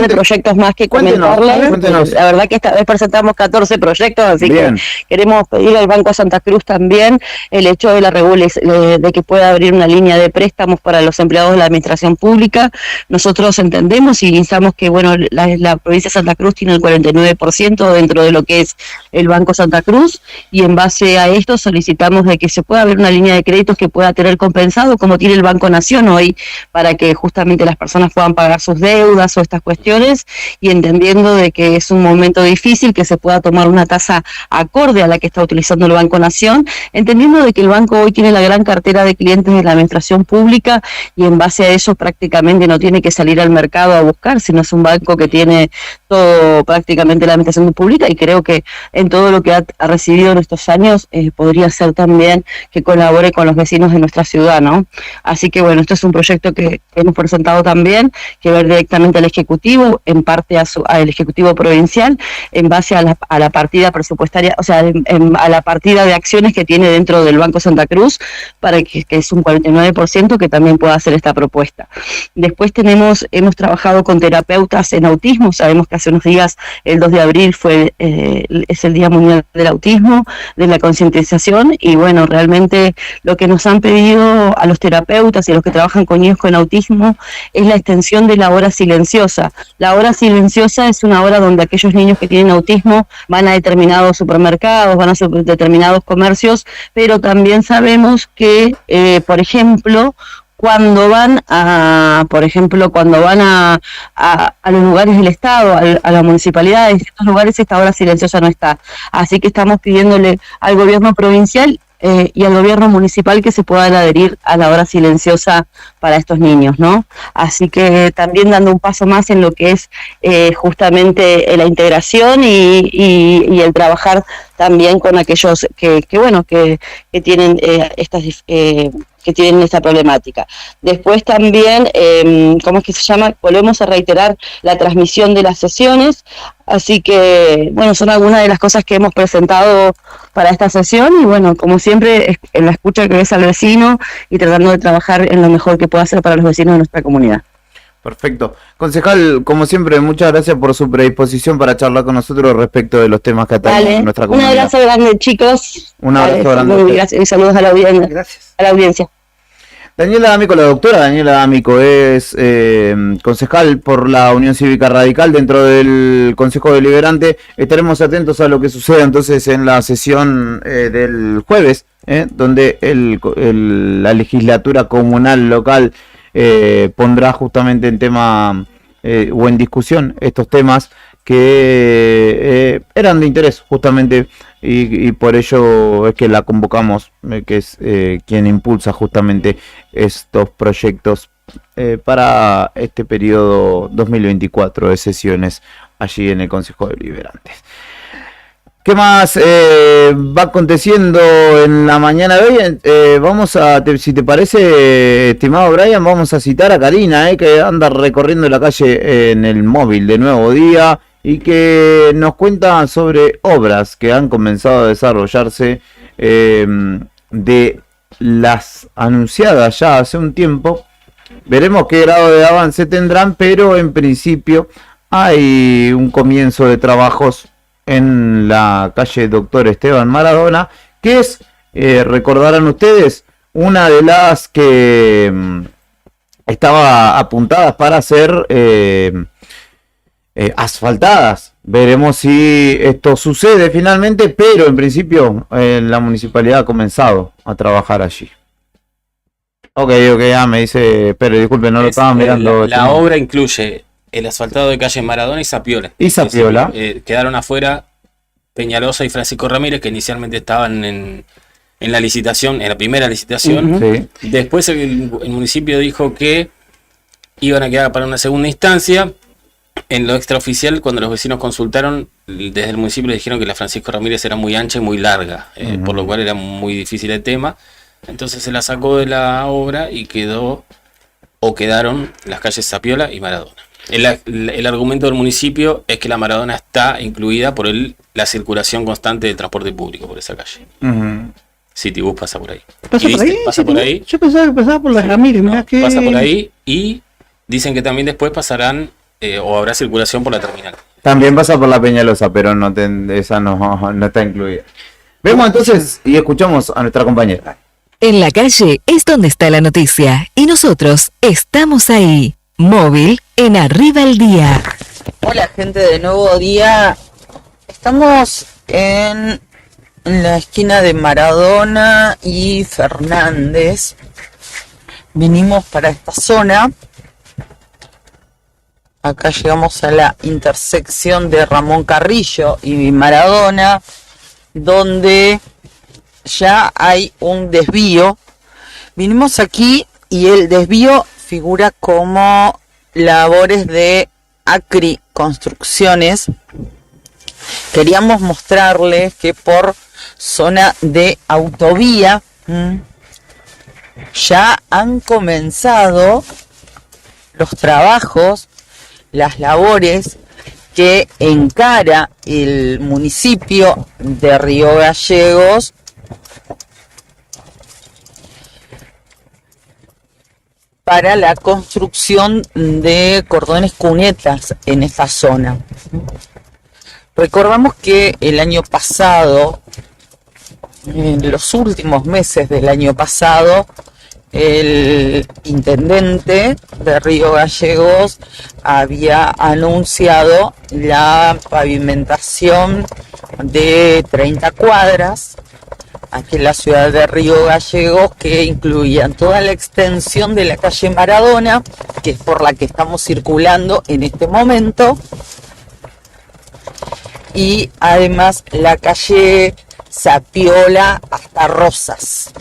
de proyectos más que comentarles. La verdad que esta vez presentamos 14 proyectos, así que queremos pedir al Banco Santa Cruz también el hecho de de que pueda abrir una línea de préstamos para los empleados de la administración pública. Nosotros entendemos y pensamos que bueno, la provincia de Santa Cruz tiene el 49% dentro de lo que es el Banco Santa Cruz, y en base a esto solicitamos de que se pueda abrir una línea de créditos que pueda tener compensado, como tiene el Banco Nación hoy, para que justamente las personas puedan pagar sus deudas o estas cuestiones, y entendiendo de que es un momento difícil, que se pueda tomar una tasa acorde a la que está utilizando el Banco Nación, entendiendo de que el banco hoy tiene la gran cartera de clientes de la administración pública, y en base a eso prácticamente no tiene que salir al mercado a buscar, sino es un banco que tiene todo prácticamente la administración pública, y creo que en todo lo que ha recibido en estos años podría ser también que colabore con los vecinos de nuestra ciudad, ¿no? Así que bueno, esto es un proyecto que hemos presentado también, que ver directamente al Ejecutivo, en parte al Ejecutivo Provincial, en base a la partida presupuestaria, o sea, a la partida de acciones que tiene dentro del Banco Santa Cruz, para que es un 49%, que también pueda hacer esta propuesta. Después hemos trabajado con terapeutas en autismo. Sabemos que hace unos días, el 2 de abril, es el Día Mundial del Autismo, de la concientización, y bueno, realmente lo que nos han pedido a los terapeutas y a los que trabajan con niños con autismo es la extensión de la hora silenciosa. La hora silenciosa es una hora donde aquellos niños que tienen autismo van a determinados supermercados, van a determinados comercios, pero también sabemos que, por ejemplo, cuando van a los lugares del Estado, a la municipalidad, en ciertos lugares esta hora silenciosa no está. Así que estamos pidiéndole al gobierno provincial y al gobierno municipal que se puedan adherir a la hora silenciosa para estos niños, ¿no? Así que también dando un paso más en lo que es justamente la integración y el trabajar también con aquellos que tienen que tienen esta problemática. Después también, ¿cómo es que se llama? Volvemos a reiterar la transmisión de las sesiones, así que, bueno, son algunas de las cosas que hemos presentado para esta sesión, y bueno, como siempre, en la escucha que ves al vecino y tratando de trabajar en lo mejor que pueda hacer para los vecinos de nuestra comunidad. Perfecto. Concejal, como siempre, muchas gracias por su predisposición para charlar con nosotros respecto de los temas que atañen a nuestra Un comunidad. abrazo grande, chicos. Un abrazo grande. Gracias, y saludos a la audiencia. Gracias. A la audiencia. Daniela D'Amico, la doctora Daniela D'Amico, es concejal por la Unión Cívica Radical dentro del Consejo Deliberante. Estaremos atentos a lo que suceda entonces en la sesión del jueves, donde la legislatura comunal local pondrá justamente en tema o en discusión estos temas que eran de interés justamente y por ello es que la convocamos, que es quien impulsa justamente estos proyectos para este periodo 2024 de sesiones allí en el Consejo Deliberante. ¿Qué más va aconteciendo en la mañana de hoy? Vamos a, si te parece, estimado Brian, vamos a citar a Karina, que anda recorriendo la calle en el móvil de Nuevo Día y que nos cuenta sobre obras que han comenzado a desarrollarse de las anunciadas ya hace un tiempo. Veremos qué grado de avance tendrán, pero en principio hay un comienzo de trabajos en la calle Doctor Esteban Maradona, que es, recordarán ustedes, una de las que estaba apuntadas para ser asfaltadas. Veremos si esto sucede finalmente, pero en principio la municipalidad ha comenzado a trabajar allí. Ok, me dice, pero disculpe, no lo estaba mirando. La obra incluye el asfaltado de calle Maradona y Zapiola. Y Zapiola. Quedaron afuera Peñalosa y Francisco Ramírez, que inicialmente estaban en la licitación, en la primera licitación. Sí. Después el municipio dijo que iban a quedar para una segunda instancia. En lo extraoficial, cuando los vecinos consultaron, desde el municipio le dijeron que la Francisco Ramírez era muy ancha y muy larga, por lo cual era muy difícil el tema. Entonces se la sacó de la obra y quedaron las calles Zapiola y Maradona. El argumento del municipio es que la Maradona está incluida por la circulación constante del transporte público por esa calle. Citibus pasa por ahí. ¿Pasa por ahí? Yo pensaba que pasaba por las Ramírez. Mirá que... Pasa por ahí y dicen que también después pasarán o habrá circulación por la terminal. También pasa por la Peñalosa, pero esa no está incluida. Vemos entonces y escuchamos a nuestra compañera. En la calle es donde está la noticia y nosotros estamos ahí. Móvil en Arriba el Día. Hola gente de Nuevo Día. Estamos en la esquina de Maradona y Fernández. Vinimos para esta zona. Acá llegamos a la intersección de Ramón Carrillo y Maradona, donde ya hay un desvío. Vinimos aquí y el desvío figura como labores de Acri Construcciones. Queríamos mostrarles que por zona de autovía ya han comenzado los trabajos, las labores que encara el municipio de Río Gallegos para la construcción de cordones cunetas en esta zona. Recordamos que el año pasado, en los últimos meses del año pasado, el intendente de Río Gallegos había anunciado la pavimentación de 30 cuadras aquí en la ciudad de Río Gallegos, que incluían toda la extensión de la calle Maradona, que es por la que estamos circulando en este momento, y además la calle Zapiola hasta Rosas.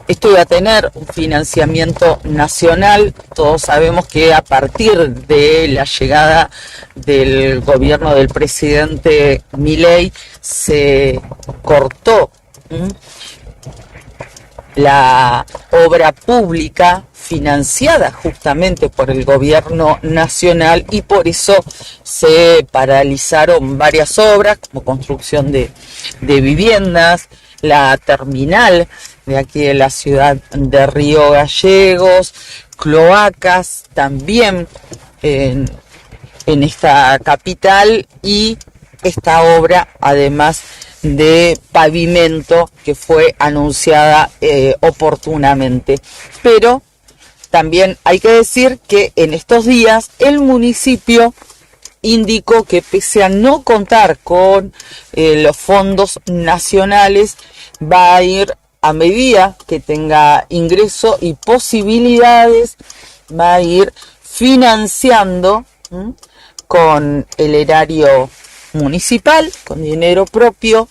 Esto iba a tener un financiamiento nacional. Todos sabemos que a partir de la llegada del gobierno del presidente Milei se cortó la obra pública financiada justamente por el gobierno nacional y por eso se paralizaron varias obras como construcción de viviendas, la terminal de aquí de la ciudad de Río Gallegos, cloacas también en esta capital y esta obra además de pavimento que fue anunciada oportunamente. Pero también hay que decir que en estos días el municipio indicó que pese a no contar con los fondos nacionales, va a ir a medida que tenga ingreso y posibilidades, va a ir financiando con el erario municipal, con dinero propio,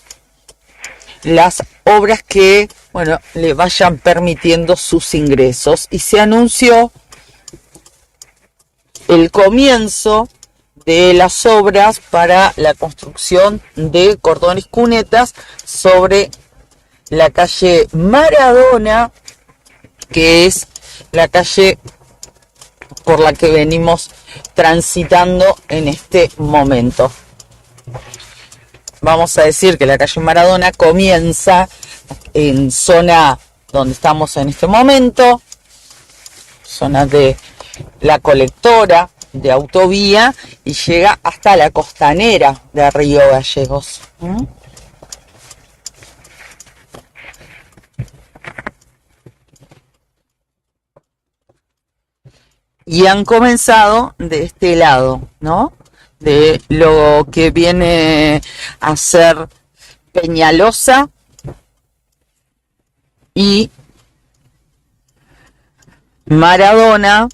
las obras que, bueno, le vayan permitiendo sus ingresos. Y se anunció el comienzo de las obras para la construcción de cordones cunetas sobre la calle Maradona, que es la calle por la que venimos transitando en este momento. Vamos a decir que la calle Maradona comienza en zona donde estamos en este momento, zona de la colectora de autovía, y llega hasta la costanera de Río Gallegos. Y han comenzado de este lado, ¿no? De lo que viene a ser Peñalosa y Maradona,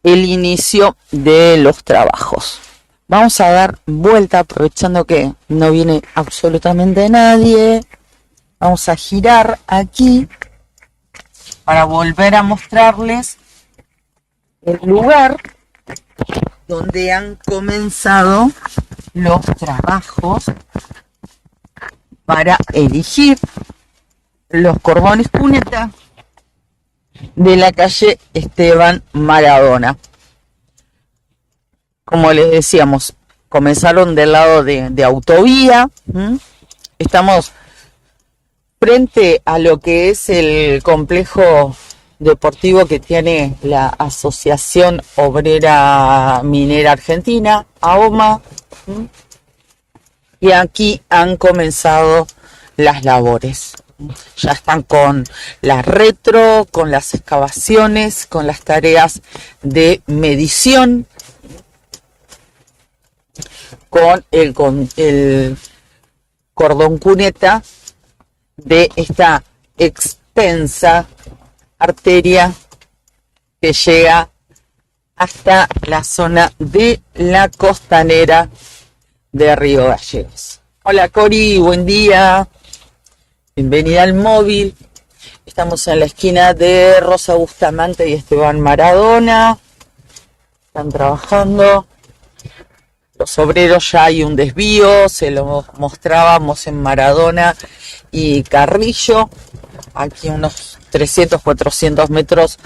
el inicio de los trabajos. Vamos a dar vuelta aprovechando que no viene absolutamente nadie. Vamos a girar aquí para volver a mostrarles el lugar donde han comenzado los trabajos para elegir los cordones cuneta de la calle Esteban Maradona. Como les decíamos, comenzaron del lado de autovía. Estamos frente a lo que es el complejo deportivo que tiene la Asociación Obrera Minera Argentina, AOMA, y aquí han comenzado las labores. Ya están con la retro, con las excavaciones, con las tareas de medición, con el cordón cuneta de esta extensa arteria que llega hasta la zona de la costanera de Río Gallegos. Hola Cori, buen día. Bienvenida al móvil. Estamos en la esquina de Rosa Bustamante y Esteban Maradona. Están trabajando. Los obreros, ya hay un desvío, se lo mostrábamos en Maradona y Carrillo. Aquí unos 300, 400 metros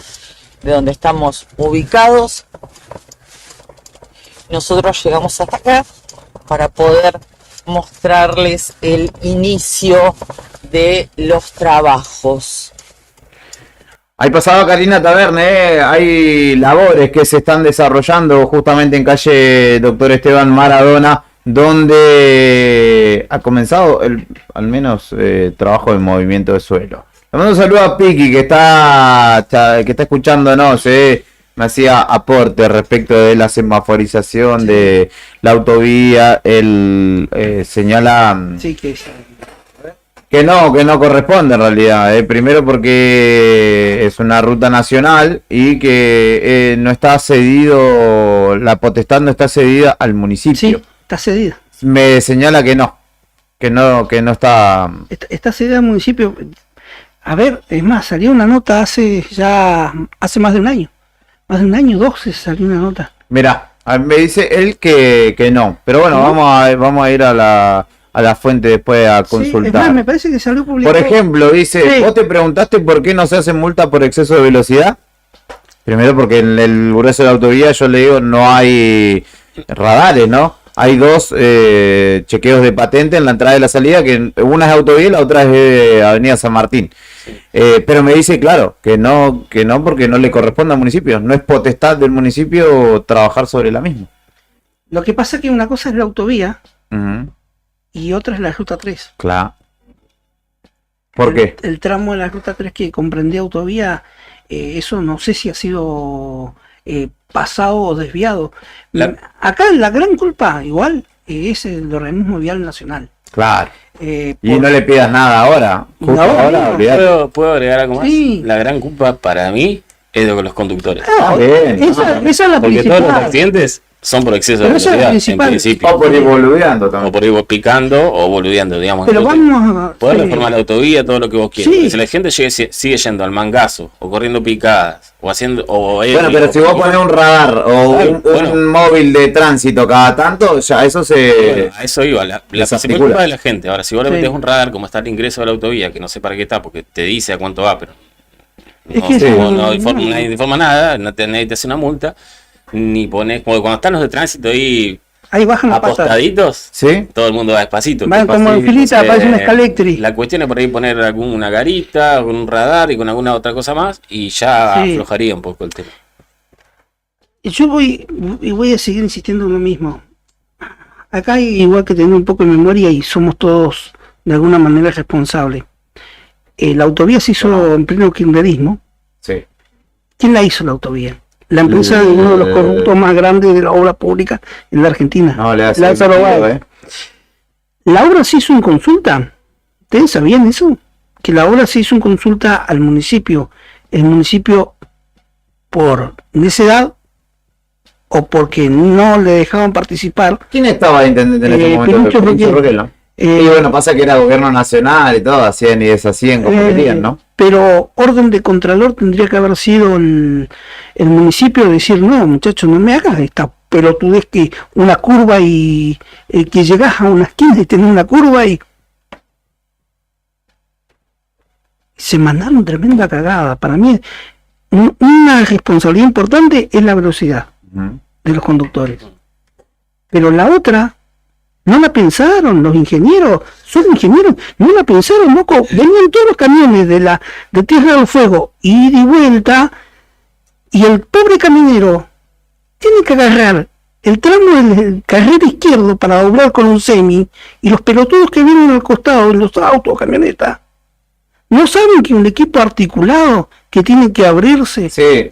de donde estamos ubicados. Nosotros llegamos hasta acá para poder mostrarles el inicio de los trabajos. Ahí pasaba Karina Taverne, hay labores que se están desarrollando justamente en calle Doctor Esteban Maradona, donde ha comenzado al menos trabajo de movimiento de suelo. Le mando un saludo a Piki que está escuchándonos, me hacía aporte respecto de la semaforización de la autovía. Él señala que no corresponde en realidad. Primero porque es una ruta nacional y que no está cedido, la potestad no está cedida al municipio. Sí, está cedida. Me señala que no está. Está cedida al municipio. A ver, es más, salió una nota hace más de un año. Más de un año, 12 salió una nota. Mirá, me dice él que no. Pero bueno, vamos a ir a la fuente después a consultar. Es más, me parece que salió publicado. Por ejemplo, dice, ¿vos te preguntaste por qué no se hace multa por exceso de velocidad? Primero porque en el grueso de la autovía, yo le digo, no hay radares, ¿no? hay dos chequeos de patente en la entrada y la salida, que una es autovía y la otra es Avenida San Martín. Pero me dice, claro, que no, porque no le corresponde al municipio, no es potestad del municipio trabajar sobre la misma. Lo que pasa es que una cosa es la autovía Ujú. y otra es la ruta 3. Claro. ¿Por qué? El tramo de la ruta 3 que comprendía autovía, eso no sé si ha sido pasado o desviado. Acá la gran culpa igual es el organismo vial nacional. Claro. Y no le pidas nada ahora. Justo ahora, olvidate. ¿Puedo agregar algo más? Sí. La gran culpa para mí es de los conductores. Esa es la Porque principal. todos los accidentes son por exceso de Pero esa es la velocidad, en principal. principio. O por ir boludeando también. O por ir picando o boludeando, digamos. Pero Entonces, vamos a... poder sí. reformar la autovía, todo lo que vos quieras. Sí. Porque si la gente sigue yendo al mangazo, o corriendo picadas, o haciendo... Bueno, pero si vos pones un radar o un móvil de tránsito cada tanto, ya eso se... Bueno, a eso iba, la principal culpa de la gente. Ahora, si vos le metés un radar como está el ingreso de la autovía, que no sé para qué está, porque te dice a cuánto va, pero no informa nada, nadie te hace una multa, ni pones, como cuando están los de tránsito ahí bajan las patas. apostaditos, ¿sí? Todo el mundo va despacito. Van como en filita, parece una escalectri. La cuestión es por ahí poner alguna garita, con un radar y con alguna otra cosa más, y ya Sí. aflojaría un poco el tema. Yo voy a seguir insistiendo en lo mismo. Acá hay igual que tener un poco de memoria y somos todos de alguna manera responsables. La autovía se hizo en pleno kirchnerismo. Sí. ¿Quién la hizo la autovía? La empresa de uno de los corruptos más grandes de la obra pública en la Argentina. No, le hace Lázaro sentido, Báez. La obra se hizo en consulta. ¿Ustedes sabían eso? Que la obra se hizo en consulta al municipio. El municipio, por necedad o porque no le dejaban participar. ¿Quién estaba de intendente en ese momento? Pinuccio Pinuccio Roquel. Roquel, ¿no? Y bueno, pasa que era gobierno nacional y todo, hacían y deshacían como querían, ¿no? Pero orden de contralor tendría que haber sido el municipio de decir, no, muchachos, no me hagas esta pelotudez que una curva y que llegás a una esquina y tenés una curva y se mandaron tremenda cagada. Para mí, una responsabilidad importante es la velocidad de los conductores. Pero la otra, no la pensaron, los ingenieros, son ingenieros, no la pensaron, loco. Venían todos los camiones de Tierra del Fuego, ida y vuelta, y el pobre camionero tiene que agarrar el tramo del carril izquierdo para doblar con un semi, y los pelotudos que vienen al costado en los autos, camionetas, no saben que un equipo articulado que tiene que abrirse. Sí,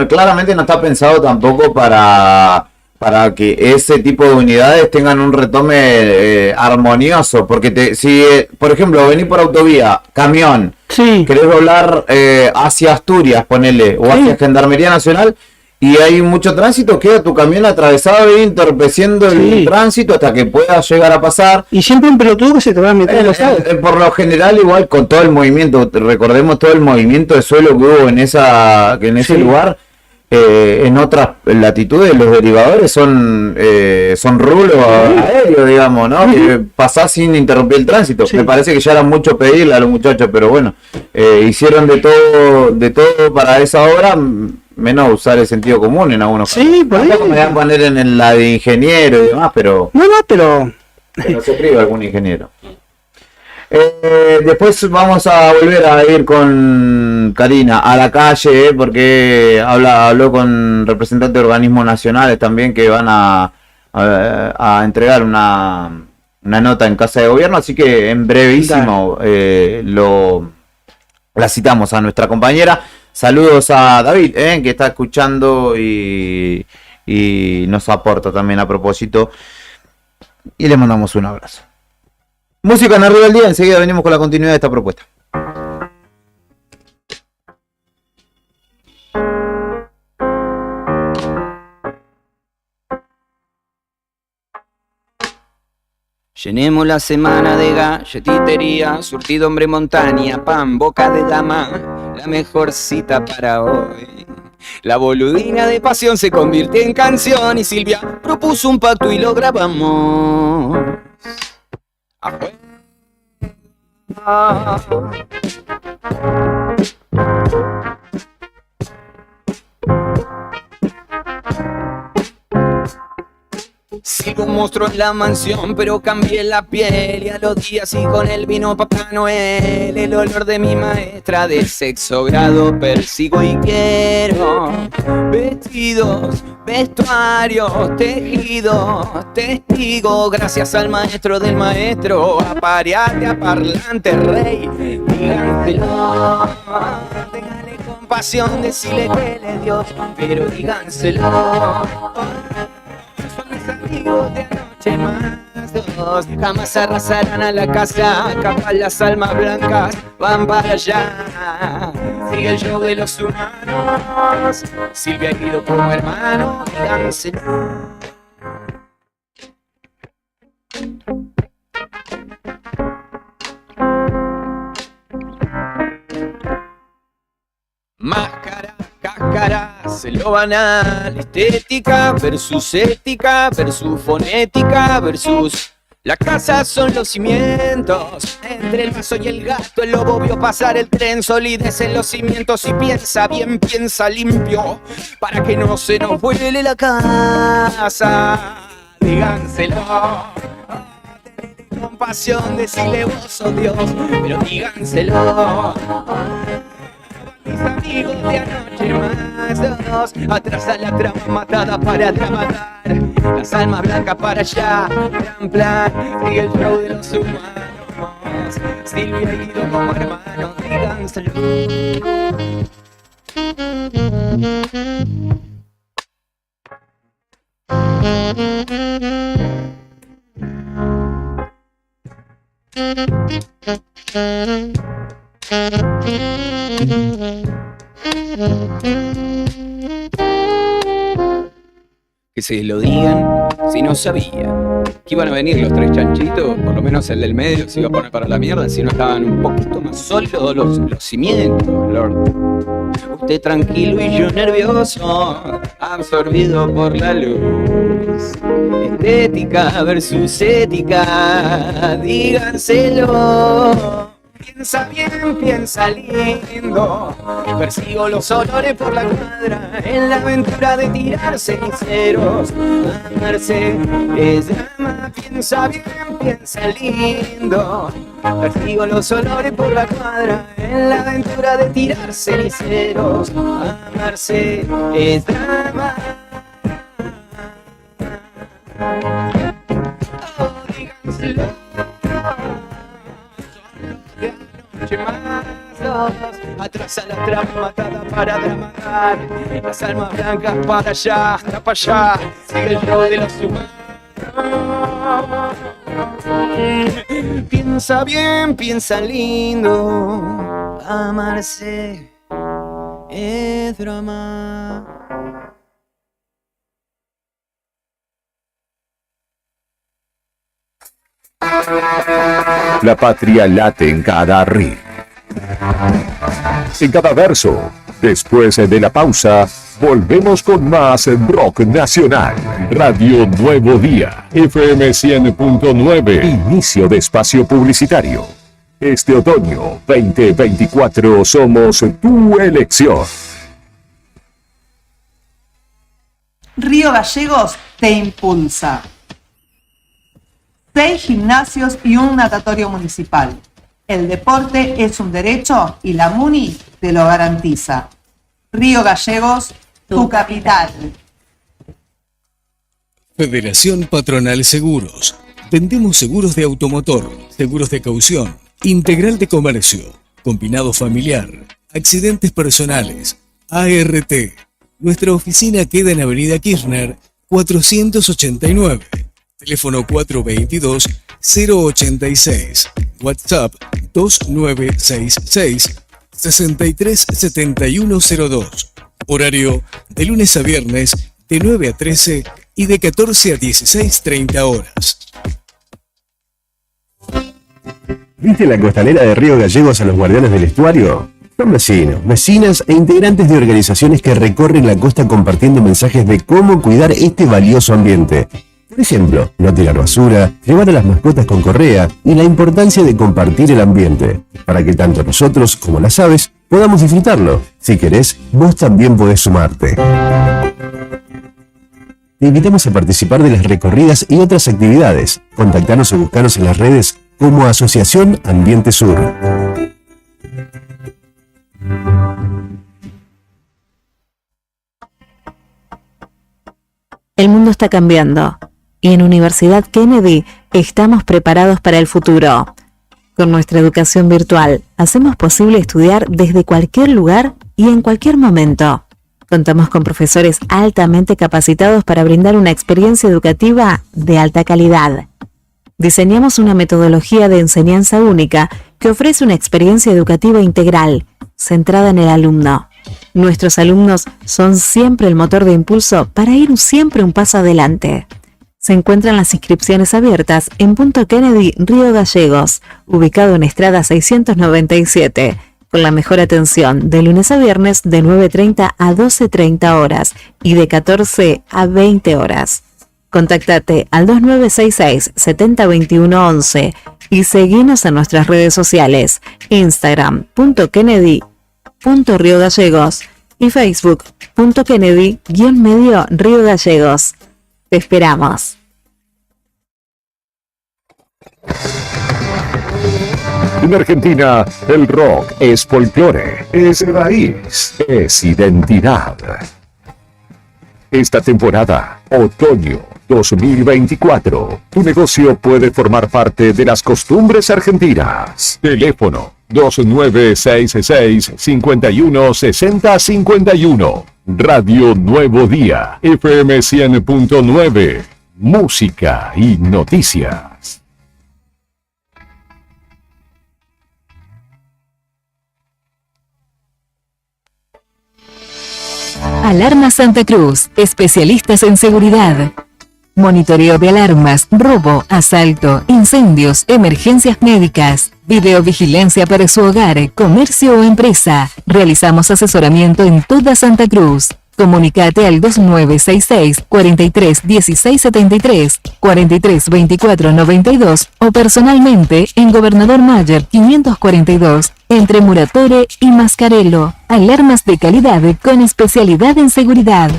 claramente no está pensado tampoco para que ese tipo de unidades tengan un retome armonioso, porque si por ejemplo venís por autovía, camión, querés doblar hacia Asturias, ponele, o hacia Gendarmería Nacional, y hay mucho tránsito, queda tu camión atravesado y entorpeciendo el tránsito hasta que pueda llegar a pasar. Y siempre un pelotudo que se te va a meter en los autos. Por lo general, igual con todo el movimiento, recordemos todo el movimiento de suelo que hubo en ese lugar. En otras latitudes los derivadores son rulos aéreos, digamos, ¿no? Que pasás sin interrumpir el tránsito. Me parece que ya era mucho pedirle a los muchachos, pero bueno, hicieron de todo para esa obra, menos usar el sentido común en algunos casos. Por ahí. Me van a poner en la de ingeniero y demás, pero pero se priva algún ingeniero. Después vamos a volver a ir con Karina a la calle, porque habló con representantes de organismos nacionales también que van a entregar una nota en Casa de Gobierno, así que en brevísimo la citamos a nuestra compañera. Saludos a David, que está escuchando y nos aporta también a propósito, y le mandamos un abrazo. Música en Arriba del Día, enseguida venimos con la continuidad de esta propuesta. Llenemos la semana de galletitería, surtido hombre montaña, pan, boca de dama, la mejor cita para hoy. La boludina de pasión se convirtió en canción y Silvia propuso un pacto y lo grabamos. algún monstruo en la mansión, pero cambié la piel y a los días y con el vino Papá Noel. El olor de mi maestra de sexto grado persigo y quiero vestidos, vestuarios, tejidos, testigos. Gracias al maestro del maestro, apareate a parlante rey. Díganselo, téngale compasión, decirle que le dio, pero díganselo. Son mis amigos de anoche más dos, jamás arrasarán a la casa, capaz las almas blancas van para allá. Sigue el show de los humanos, Silvia y Guido como hermano, díganselo. Máscara, cáscaras, lo banal, estética versus ética, versus fonética, versus... La casa son los cimientos, entre el vaso y el gato el lobo vio pasar el tren, solidez en los cimientos y piensa bien, piensa limpio, para que no se nos vuele la casa. Díganselo, tened compasión, decirle vos sos Dios, pero díganselo. Mis amigos de anoche más dos, atrás a la trama matada para dramatar, las almas blancas para allá, gran plan, sigue el show de los humanos, Silvia y Guido como hermanos, díganselo. Que se lo digan si no sabía que iban a venir los tres chanchitos, por lo menos el del medio se iba a poner para la mierda, si no estaban un poquito más sólidos los cimientos, Lord. Usted tranquilo y yo nervioso, absorbido por la luz. Estética versus ética, díganselo. Piensa bien, piensa lindo, persigo los olores por la cuadra, en la aventura de tirar ceniceros. Amarse es drama, piensa bien, piensa lindo, persigo los olores por la cuadra, en la aventura de tirar ceniceros. Amarse es drama. Oh, díganselo. Atrás a la trama matada para dramatar, las almas blancas para allá, hasta para allá, sigue el show de los humanos. Piensa bien, piensa lindo, amarse es drama. La patria late en cada río, en cada verso. Después de la pausa, volvemos con más Rock Nacional. Radio Nuevo Día, FM 100.9. Inicio de espacio publicitario. Este otoño 2024 somos tu elección. Río Gallegos te impulsa. 6 gimnasios y un natatorio municipal. El deporte es un derecho y la MUNI te lo garantiza. Río Gallegos, tu capital. Federación Patronal Seguros. Vendemos seguros de automotor, seguros de caución, integral de comercio, combinado familiar, accidentes personales, ART. Nuestra oficina queda en Avenida Kirchner, 489. Teléfono 422-086. WhatsApp 2966-637102. Horario de lunes a viernes de 9 a 13 y de 14 a 16:30 horas. ¿Viste la costalera de Río Gallegos a los guardianes del estuario? Son vecinos, vecinas e integrantes de organizaciones que recorren la costa compartiendo mensajes de cómo cuidar este valioso ambiente. Por ejemplo, no tirar basura, llevar a las mascotas con correa y la importancia de compartir el ambiente, para que tanto nosotros como las aves podamos disfrutarlo. Si querés, vos también podés sumarte. Te invitamos a participar de las recorridas y otras actividades. Contactanos o buscanos en las redes como Asociación Ambiente Sur. El mundo está cambiando y en Universidad Kennedy estamos preparados para el futuro. Con nuestra educación virtual hacemos posible estudiar desde cualquier lugar y en cualquier momento. Contamos con profesores altamente capacitados para brindar una experiencia educativa de alta calidad. Diseñamos una metodología de enseñanza única que ofrece una experiencia educativa integral, centrada en el alumno. Nuestros alumnos son siempre el motor de impulso para ir siempre un paso adelante. Se encuentran las inscripciones abiertas en Punto Kennedy, Río Gallegos, ubicado en Estrada 697, con la mejor atención de lunes a viernes de 9:30 a 12:30 horas y de 14 a 20 horas. Contactate al 2966 702111 y seguinos en nuestras redes sociales, Instagram, Kennedy, Río Gallegos y Facebook, Kennedy, _Río Gallegos. Te esperamos. En Argentina, el rock es folclore, es raíz, es identidad. Esta temporada, otoño 2024, tu negocio puede formar parte de las costumbres argentinas. Teléfono 2966-516051. Radio Nuevo Día, FM 100.9. Música y noticias. Alarma Santa Cruz, especialistas en seguridad. Monitoreo de alarmas, robo, asalto, incendios, emergencias médicas, videovigilancia para su hogar, comercio o empresa. Realizamos asesoramiento en toda Santa Cruz. Comunicate al 2966 43 16 73, 43 24 92 o personalmente en Gobernador Mayer 542, entre Muratore y Mascarello. Alarmas de calidad con especialidad en seguridad.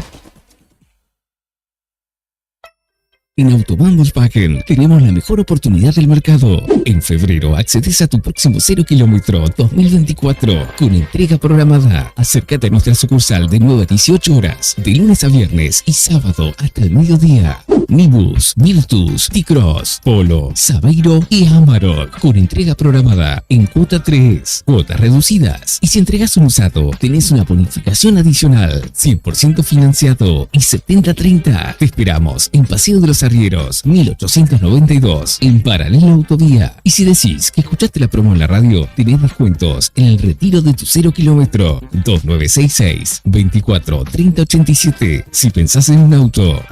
En Autobahn Volkswagen tenemos la mejor oportunidad del mercado. En febrero accedes a tu próximo 0 kilómetro 2024 con entrega programada. Acércate a nuestra sucursal de 9 a 18 horas, de lunes a viernes y sábado hasta el mediodía. Nibus, Virtus, T-Cross, Polo, Sabeiro y Amarok con entrega programada en cuota 3, cuotas reducidas. Y si entregas un usado, tenés una bonificación adicional, 100% financiado y 70-30. Te esperamos en Paseo de los Arrieros, 1892, en Paralelo Autovía. Y si decís que escuchaste la promo en la radio, tenés descuentos en el retiro de tu 0 kilómetro. 2966 24 30 87. Si pensás en un auto,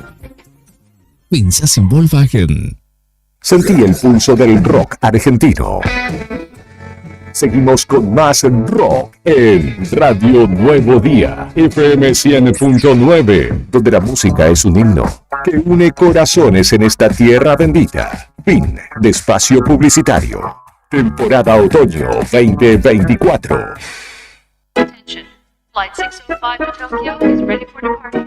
pensás en Volkswagen. Sentí el pulso del rock argentino. Seguimos con más rock en Radio Nuevo Día, FM 100.9, donde la música es un himno que une corazones en esta tierra bendita. Fin de espacio publicitario. Temporada otoño 2024. Attention. Flight 605 to Tokyo is ready for departure.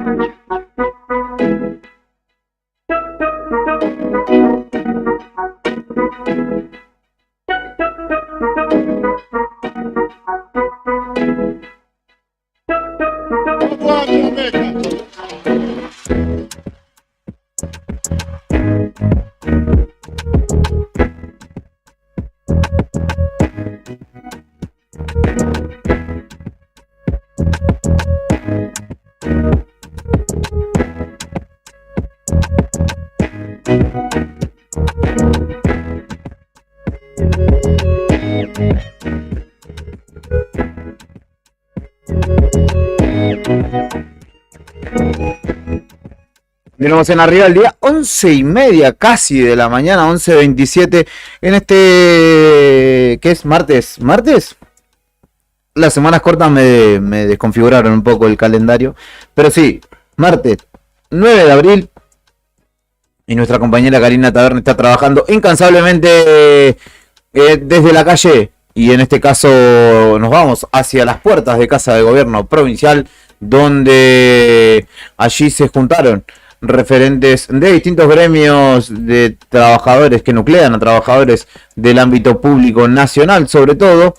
Tenemos en arriba el día 11:30 casi de la mañana, 11:27 en este, ¿qué es? ¿Martes? Las semanas cortas me desconfiguraron un poco el calendario, pero sí, martes 9 de abril y nuestra compañera Karina Taberna está trabajando incansablemente desde la calle, y en este caso nos vamos hacia las puertas de Casa de Gobierno Provincial, donde allí se juntaron referentes de distintos gremios de trabajadores que nuclean a trabajadores del ámbito público nacional, sobre todo,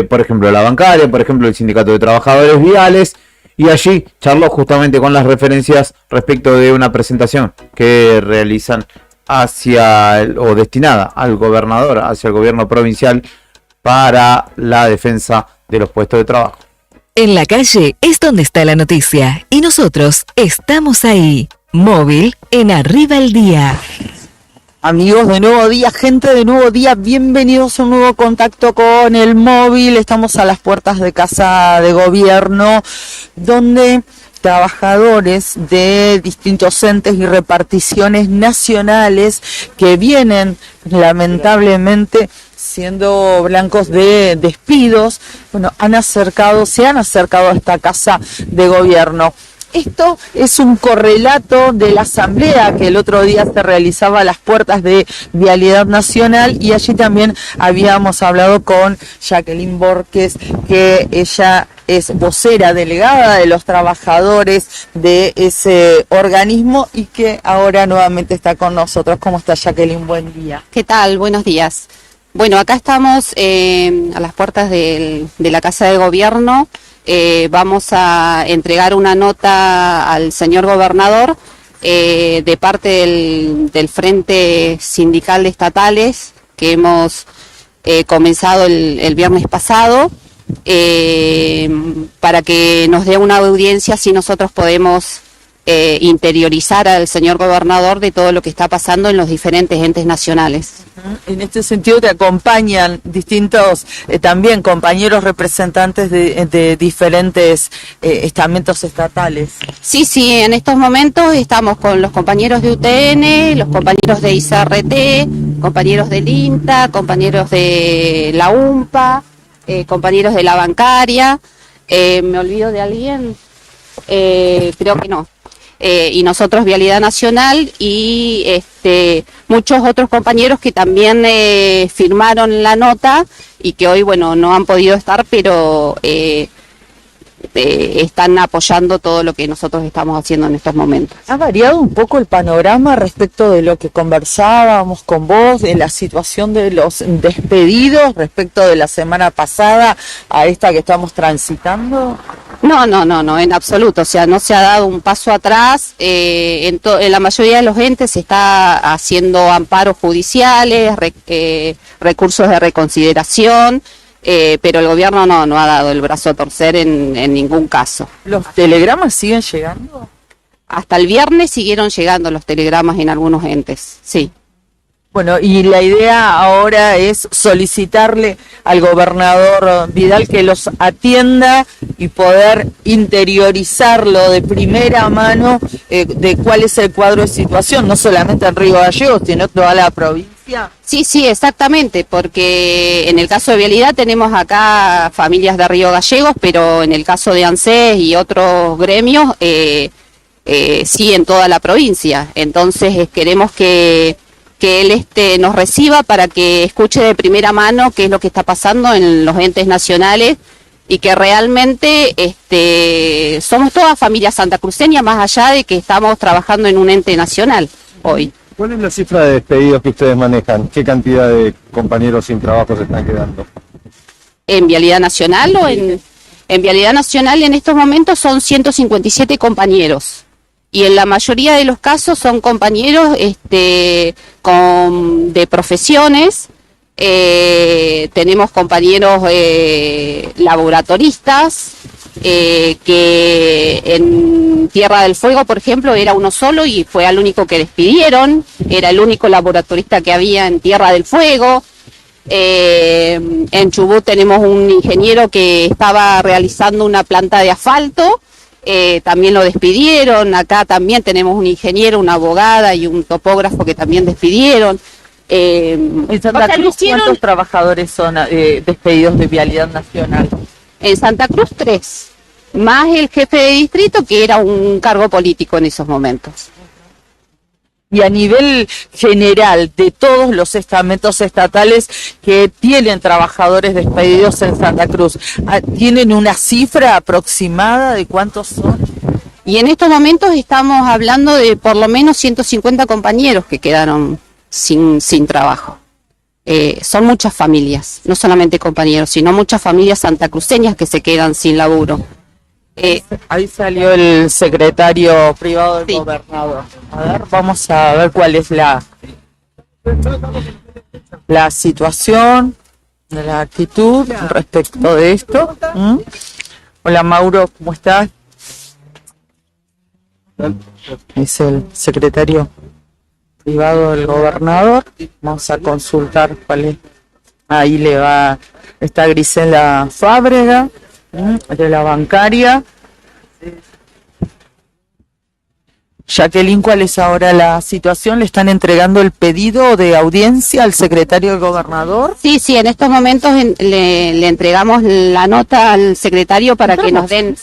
por ejemplo, la bancaria, por ejemplo, el Sindicato de Trabajadores Viales, y allí charló justamente con las referencias respecto de una presentación que realizan o destinada al gobernador, hacia el gobierno provincial, para la defensa de los puestos de trabajo. En la calle es donde está la noticia y nosotros estamos ahí. Móvil en Arriba el Día. Amigos de Nuevo Día, gente de Nuevo Día, bienvenidos a un nuevo contacto con el móvil. Estamos a las puertas de Casa de Gobierno, donde trabajadores de distintos entes y reparticiones nacionales que vienen lamentablemente siendo blancos de despidos, se han acercado a esta Casa de Gobierno. Esto es un correlato de la asamblea que el otro día se realizaba a las puertas de Vialidad Nacional, y allí también habíamos hablado con Jacqueline Borges, que ella es vocera delegada de los trabajadores de ese organismo y que ahora nuevamente está con nosotros. ¿Cómo está, Jacqueline? Buen día. ¿Qué tal? Buenos días. Bueno, acá estamos a las puertas de la Casa de Gobierno. Vamos a entregar una nota al señor gobernador de parte del Frente Sindical de Estatales que hemos comenzado el viernes pasado, para que nos dé una audiencia si nosotros podemos interiorizar al señor gobernador de todo lo que está pasando en los diferentes entes nacionales. En este sentido te acompañan distintos también compañeros representantes de diferentes estamentos estatales. Sí, en estos momentos estamos con los compañeros de UTN, los compañeros de ICRT, compañeros del INTA, compañeros de la UMPA, compañeros de la bancaria. ¿Me olvido de alguien? Creo que no. Y nosotros Vialidad Nacional y muchos otros compañeros que también firmaron la nota y que hoy, no han podido estar, pero están apoyando todo lo que nosotros estamos haciendo en estos momentos. ¿Ha variado un poco el panorama respecto de lo que conversábamos con vos, de la situación de los despedidos respecto de la semana pasada a esta que estamos transitando? No, en absoluto. O sea, no se ha dado un paso atrás. En la mayoría de los entes se está haciendo amparos judiciales, recursos de reconsideración. Pero el gobierno no ha dado el brazo a torcer en ningún caso. ¿Los telegramas siguen llegando? Hasta el viernes siguieron llegando los telegramas en algunos entes, sí. Bueno, y la idea ahora es solicitarle al gobernador Vidal que los atienda y poder interiorizarlo de primera mano de cuál es el cuadro de situación, no solamente en Río Gallegos, sino toda la provincia. Sí, exactamente, porque en el caso de Vialidad tenemos acá familias de Río Gallegos, pero en el caso de ANSES y otros gremios, sí, en toda la provincia. Entonces queremos que él nos reciba para que escuche de primera mano qué es lo que está pasando en los entes nacionales y que realmente somos todas familias santacruceñas, más allá de que estamos trabajando en un ente nacional hoy. ¿Cuál es la cifra de despedidos que ustedes manejan? ¿Qué cantidad de compañeros sin trabajo se están quedando? ¿En Vialidad Nacional o en Vialidad Nacional en estos momentos son 157 compañeros? Y en la mayoría de los casos son compañeros de profesiones. Tenemos compañeros laboratoristas, que en Tierra del Fuego, por ejemplo, era uno solo y fue al único que despidieron. Era el único laboratorista que había en Tierra del Fuego. En Chubut tenemos un ingeniero que estaba realizando una planta de asfalto. También lo despidieron. Acá también tenemos un ingeniero, una abogada y un topógrafo que también despidieron. En Santa Cruz, ¿cuántos trabajadores son despedidos de Vialidad Nacional? En Santa Cruz 3, más el jefe de distrito, que era un cargo político en esos momentos. Y a nivel general de todos los estamentos estatales que tienen trabajadores despedidos en Santa Cruz, ¿tienen una cifra aproximada de cuántos son? Y en estos momentos estamos hablando de por lo menos 150 compañeros que quedaron sin trabajo. Son muchas familias, no solamente compañeros, sino muchas familias santacruceñas que se quedan sin laburo. Ahí salió el secretario privado del gobernador. A ver, vamos a ver cuál es la situación, la actitud respecto de esto. Hola Mauro, ¿cómo estás? Es el secretario privado del gobernador. Vamos a consultar cuál es. Ahí está Grisela Fábrega, de la bancaria. Jacqueline, ¿cuál es ahora la situación? ¿Le están entregando el pedido de audiencia al secretario del gobernador? Sí, en estos momentos le entregamos la nota al secretario para que nos den...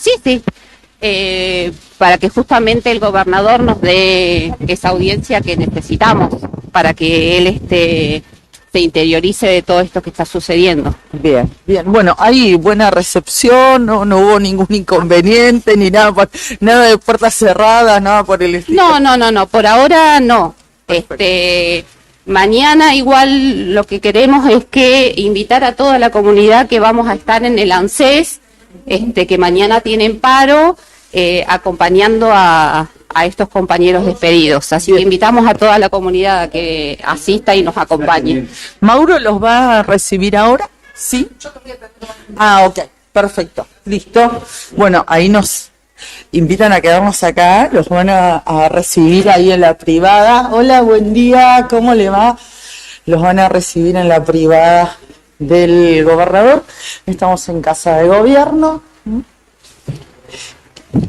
para que justamente el gobernador nos dé esa audiencia que necesitamos, para que él se interiorice de todo esto que está sucediendo. Bien. Bueno, hay buena recepción, no hubo ningún inconveniente, ni nada de puertas cerradas, nada por el estilo. No, por ahora no. Mañana igual lo que queremos es que invitar a toda la comunidad que vamos a estar en el ANSES, que mañana tienen paro, acompañando a estos compañeros despedidos. Así que invitamos a toda la comunidad a que asista y nos acompañe. ¿Mauro los va a recibir ahora? ¿Sí? Ok, perfecto, listo. Bueno, ahí nos invitan a quedarnos acá, los van a recibir ahí en la privada. Hola, buen día, ¿cómo le va? Los van a recibir en la privada del gobernador. Estamos en Casa de Gobierno.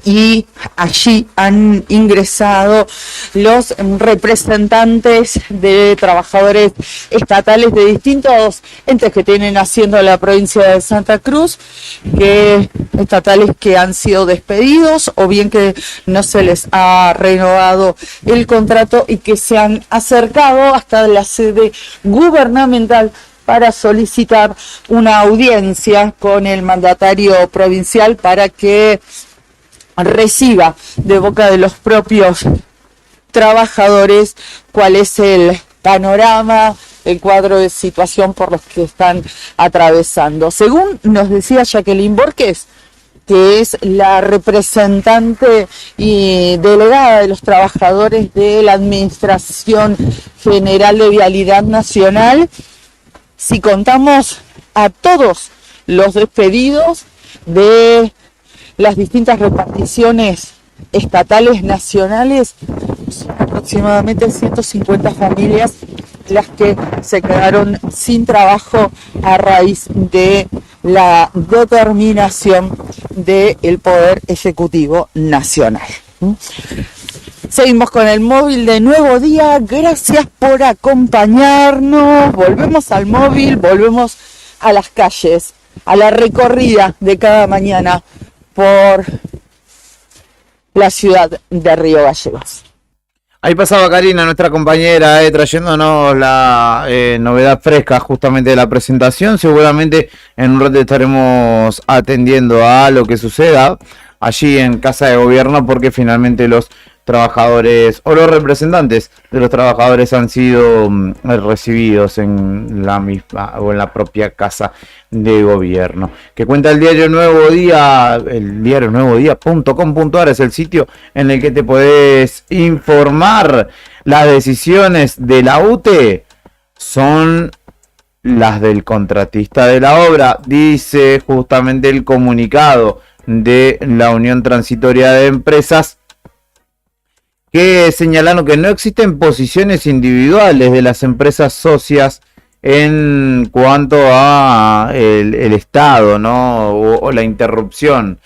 Y allí han ingresado los representantes de trabajadores estatales de distintos entes que tienen haciendo la provincia de Santa Cruz, estatales que han sido despedidos o bien que no se les ha renovado el contrato y que se han acercado hasta la sede gubernamental para solicitar una audiencia con el mandatario provincial para que reciba de boca de los propios trabajadores cuál es el panorama, el cuadro de situación por los que están atravesando. Según nos decía Jacqueline Borges, que es la representante y delegada de los trabajadores de la Administración General de Vialidad Nacional, si contamos a todos los despedidos de las distintas reparticiones estatales nacionales, son aproximadamente 150 familias las que se quedaron sin trabajo a raíz de la determinación del Poder Ejecutivo Nacional. Seguimos con el móvil de Nuevo Día. Gracias por acompañarnos. Volvemos al móvil, volvemos a las calles, a la recorrida de cada mañana por la ciudad de Río Gallegos. Ahí pasaba Karina, nuestra compañera, trayéndonos la novedad fresca justamente de la presentación. Seguramente en un rato estaremos atendiendo a lo que suceda allí en Casa de Gobierno, porque finalmente los trabajadores o los representantes de los trabajadores han sido recibidos en la misma o en la propia Casa de Gobierno. Que cuenta el diario Nuevo Día, el diario nuevodía.com.ar es el sitio en el que te podés informar. Las decisiones de la UTE son las del contratista de la obra, dice justamente el comunicado de la Unión Transitoria de Empresas, que señalaron que no existen posiciones individuales de las empresas socias en cuanto a el Estado, ¿no? O la interrupción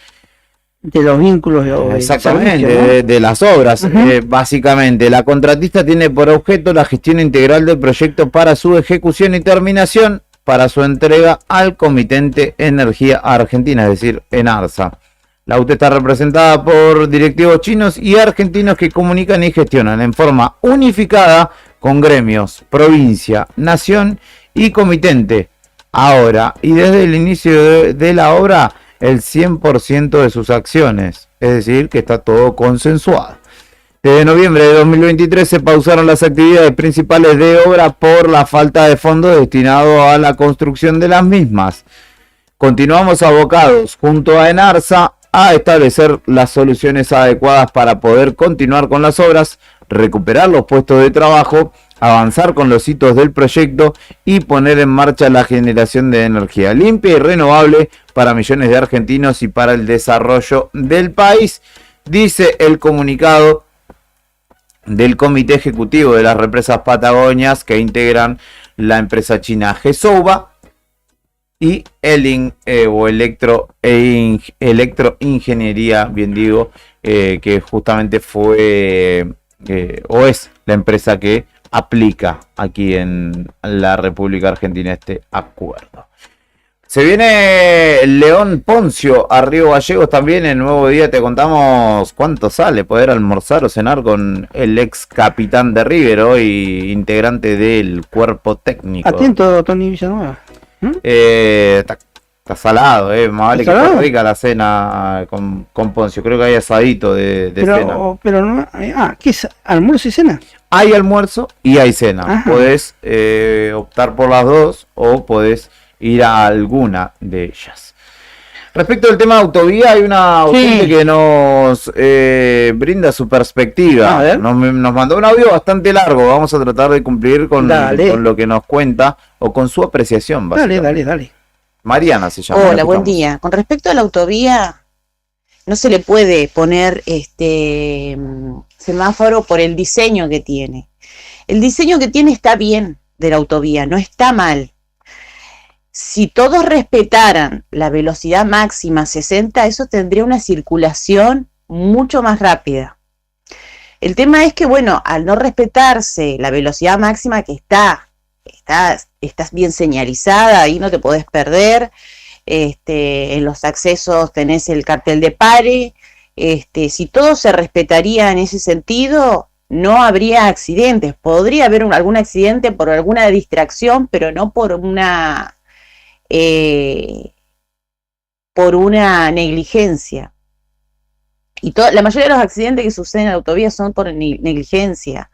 de los vínculos exactamente de las obras. Básicamente la contratista tiene por objeto la gestión integral del proyecto para su ejecución y terminación para su entrega al Comitente Energía Argentina, es decir, ENARSA. La UTE está representada por directivos chinos y argentinos que comunican y gestionan en forma unificada con gremios, provincia, nación y comitente. Ahora, y desde el inicio de la obra, el 100% de sus acciones, es decir, que está todo consensuado. Desde noviembre de 2023 se pausaron las actividades principales de obra por la falta de fondos destinados a la construcción de las mismas. Continuamos abocados junto a ENARSA a establecer las soluciones adecuadas para poder continuar con las obras, recuperar los puestos de trabajo, avanzar con los hitos del proyecto y poner en marcha la generación de energía limpia y renovable para millones de argentinos y para el desarrollo del país, dice el comunicado del Comité Ejecutivo de las Represas Patagonias, que integran la empresa china Gesouba y Electroingeniería, bien digo, que justamente fue o es la empresa que aplica aquí en la República Argentina este acuerdo. Se viene León Poncio a Río Gallegos también. En Nuevo Día te contamos cuánto sale poder almorzar o cenar con el ex capitán de River, hoy integrante del cuerpo técnico. Atento, Tony Villanueva. Está salado, más vale que esté rica la cena con Poncio. Creo que hay asadito de cena. Pero no, ¿qué es? ¿Almuerzo y cena? Hay almuerzo y hay cena. Ajá. Podés optar por las dos o podés ir a alguna de ellas. Respecto al tema de autovía, hay una oyente que nos brinda su perspectiva. Nos mandó un audio bastante largo. Vamos a tratar de cumplir con lo que nos cuenta o con su apreciación. Dale. Mariana se llama. Hola, buen día. Con respecto a la autovía, no se le puede poner semáforo por el diseño que tiene. El diseño que tiene está bien de la autovía, no está mal. Si todos respetaran la velocidad máxima 60, eso tendría una circulación mucho más rápida. El tema es que, bueno, al no respetarse la velocidad máxima que estás bien señalizada, ahí no te podés perder. En los accesos tenés el cartel de pare. Si todo se respetaría en ese sentido, no habría accidentes. Podría haber algún accidente por alguna distracción, pero no por una negligencia. Y la mayoría de los accidentes que suceden en la autovía son por negligencia.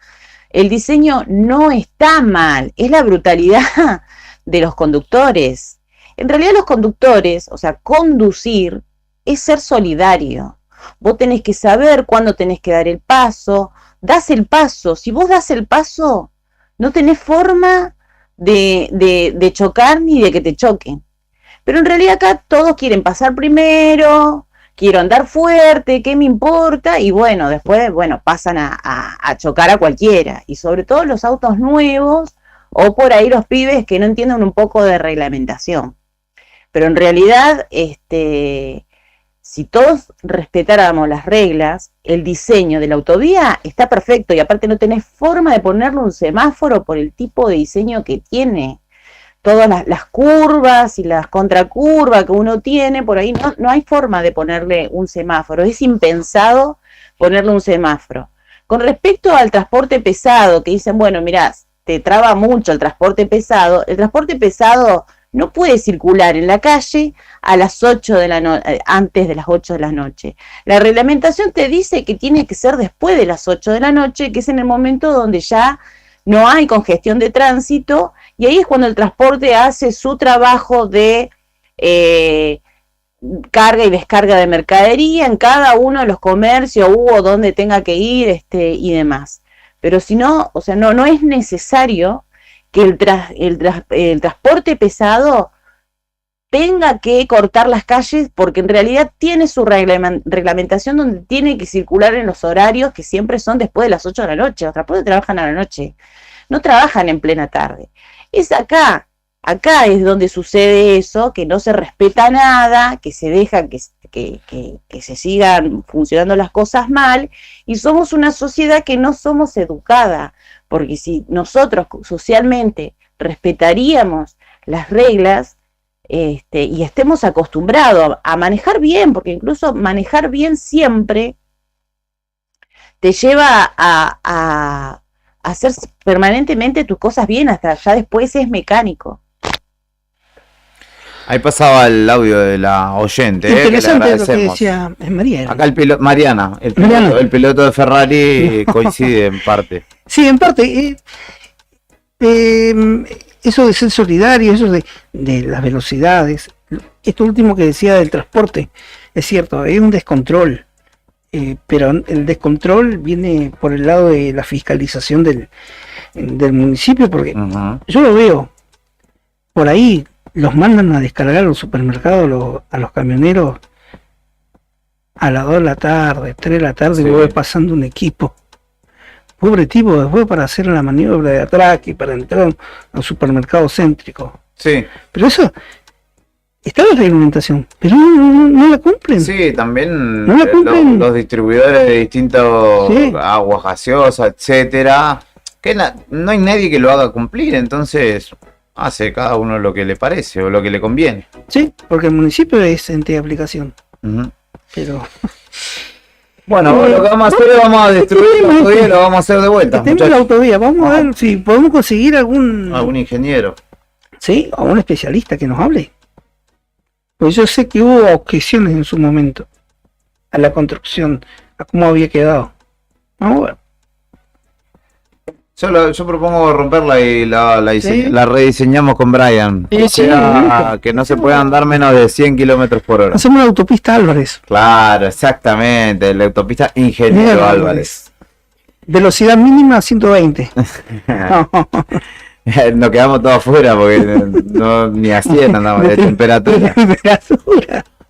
El diseño no está mal, es la brutalidad de los conductores. En realidad los conductores, o sea, conducir es ser solidario. Vos tenés que saber cuándo tenés que dar el paso, das el paso. Si vos das el paso, no tenés forma de chocar ni de que te choquen. Pero en realidad acá todos quieren pasar primero, quiero andar fuerte, ¿qué me importa? Y bueno, después, pasan a chocar a cualquiera. Y sobre todo los autos nuevos o por ahí los pibes que no entienden un poco de reglamentación. Pero en realidad, si todos respetáramos las reglas, el diseño de la autovía está perfecto y aparte no tenés forma de ponerle un semáforo por el tipo de diseño que tiene. Todas las curvas y las contracurvas que uno tiene, por ahí no hay forma de ponerle un semáforo. Es impensado ponerle un semáforo. Con respecto al transporte pesado, que dicen, bueno, mirá, te traba mucho el transporte pesado no puede circular en la calle a las 8 de la noche, antes de las 8 de la noche. La reglamentación te dice que tiene que ser después de las 8 de la noche, que es en el momento donde ya no hay congestión de tránsito, y ahí es cuando el transporte hace su trabajo de carga y descarga de mercadería en cada uno de los comercios o donde tenga que ir y demás. Pero si no, o sea, no es necesario que el transporte pesado tenga que cortar las calles, porque en realidad tiene su reglamentación donde tiene que circular en los horarios que siempre son después de las 8 de la noche. Los transportes trabajan a la noche, no trabajan en plena tarde. Es acá es donde sucede eso, que no se respeta nada, que se deja que se sigan funcionando las cosas mal, y somos una sociedad que no somos educada. Porque si nosotros socialmente respetaríamos las reglas y estemos acostumbrados a manejar bien, porque incluso manejar bien siempre te lleva a hacer permanentemente tus cosas bien, hasta ya después es mecánico. Ahí pasaba el audio de la oyente, que le Interesante lo que agradecemos. decía María. Acá Mariana, el piloto de Ferrari coincide en parte. Sí, en parte. Eso de ser solidario, eso de las velocidades, esto último que decía del transporte, es cierto, hay un descontrol, pero el descontrol viene por el lado de la fiscalización del municipio, porque yo lo veo, por ahí los mandan a descargar a los supermercados, a los camioneros, a las 2 de la tarde, 3 de la tarde, y voy pasando un equipo. Pobre tipo, después para hacer la maniobra de atraque y para entrar al supermercado céntrico. Sí. Pero eso, está la reglamentación, pero no la cumplen. Sí, también no la cumplen. Los distribuidores de distintos aguas gaseosas, etcétera, que no hay nadie que lo haga cumplir, entonces hace cada uno lo que le parece o lo que le conviene. Sí, porque el municipio es ente de aplicación. Pero... Bueno, lo que vamos a hacer es vamos a destruir la autovía y lo vamos a hacer de vuelta. Tenemos la autovía, vamos a ver si podemos conseguir algún ingeniero. Sí, a un especialista que nos hable. Pues yo sé que hubo objeciones en su momento a la construcción, a cómo había quedado. Vamos a ver. Yo propongo romperla y la rediseñamos con Brian. Sí, O sea, que no se pueda andar menos de 100 kilómetros por hora. Hacemos la autopista Álvarez. Claro, exactamente. La autopista Ingeniero Álvarez. Velocidad mínima 120. Nos quedamos todos afuera porque ni a 100 andamos de temperatura.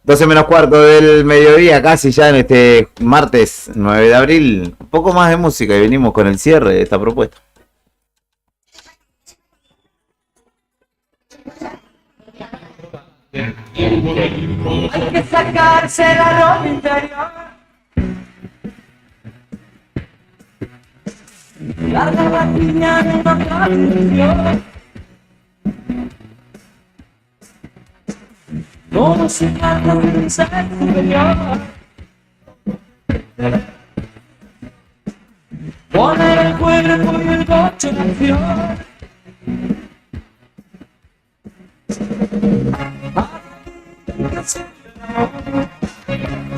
12 menos cuarto del mediodía, casi ya en este martes 9 de abril. Un poco más de música y venimos con el cierre de esta propuesta. Hay que sacarse la ropa interior. Larga la piña de una canción. Todo se trata de un ser superior. Poner el cuerpo y el coche en acción.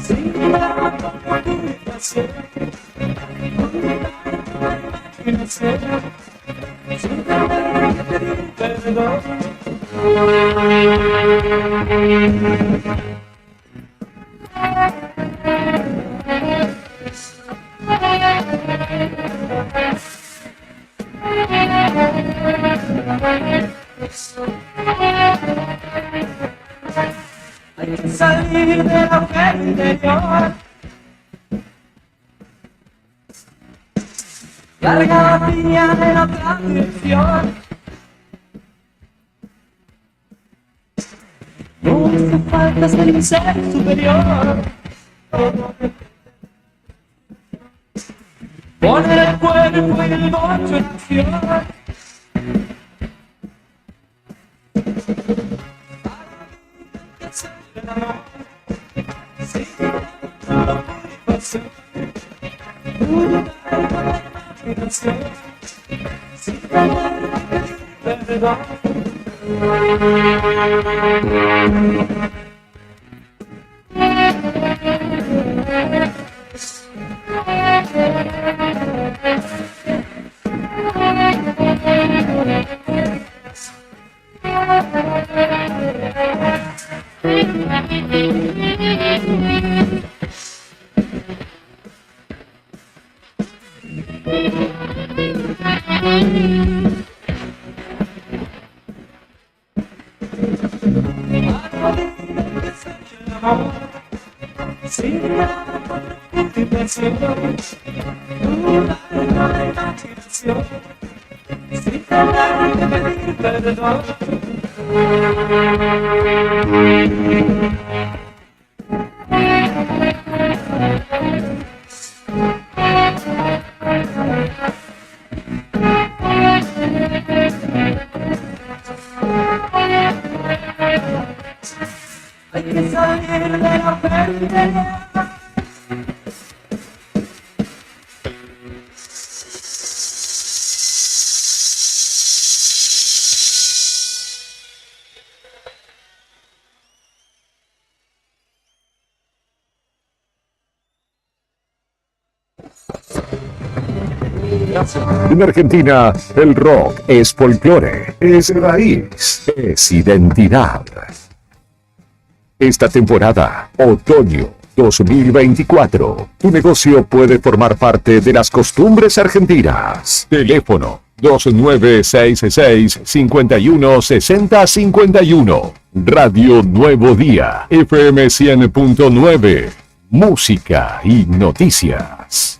Sin nada como comunicación. Sin tener que pedir perdón. Hay que salir de la mujer interior. Larga la piña en otra dirección. No hace falta ser un ser superior. Poner el cuerpo y el bocho en acción. Sin tener que pedir perdón. Sin nada con motivación, duda en la imaginación, sin tener que pedir perdón. Hay que salir de la pérdida. En Argentina, el rock es folclore, es raíz, es identidad. Esta temporada, otoño 2024, tu negocio puede formar parte de las costumbres argentinas. Teléfono 2966-516051. Radio Nuevo Día, FM 100.9. Música y noticias.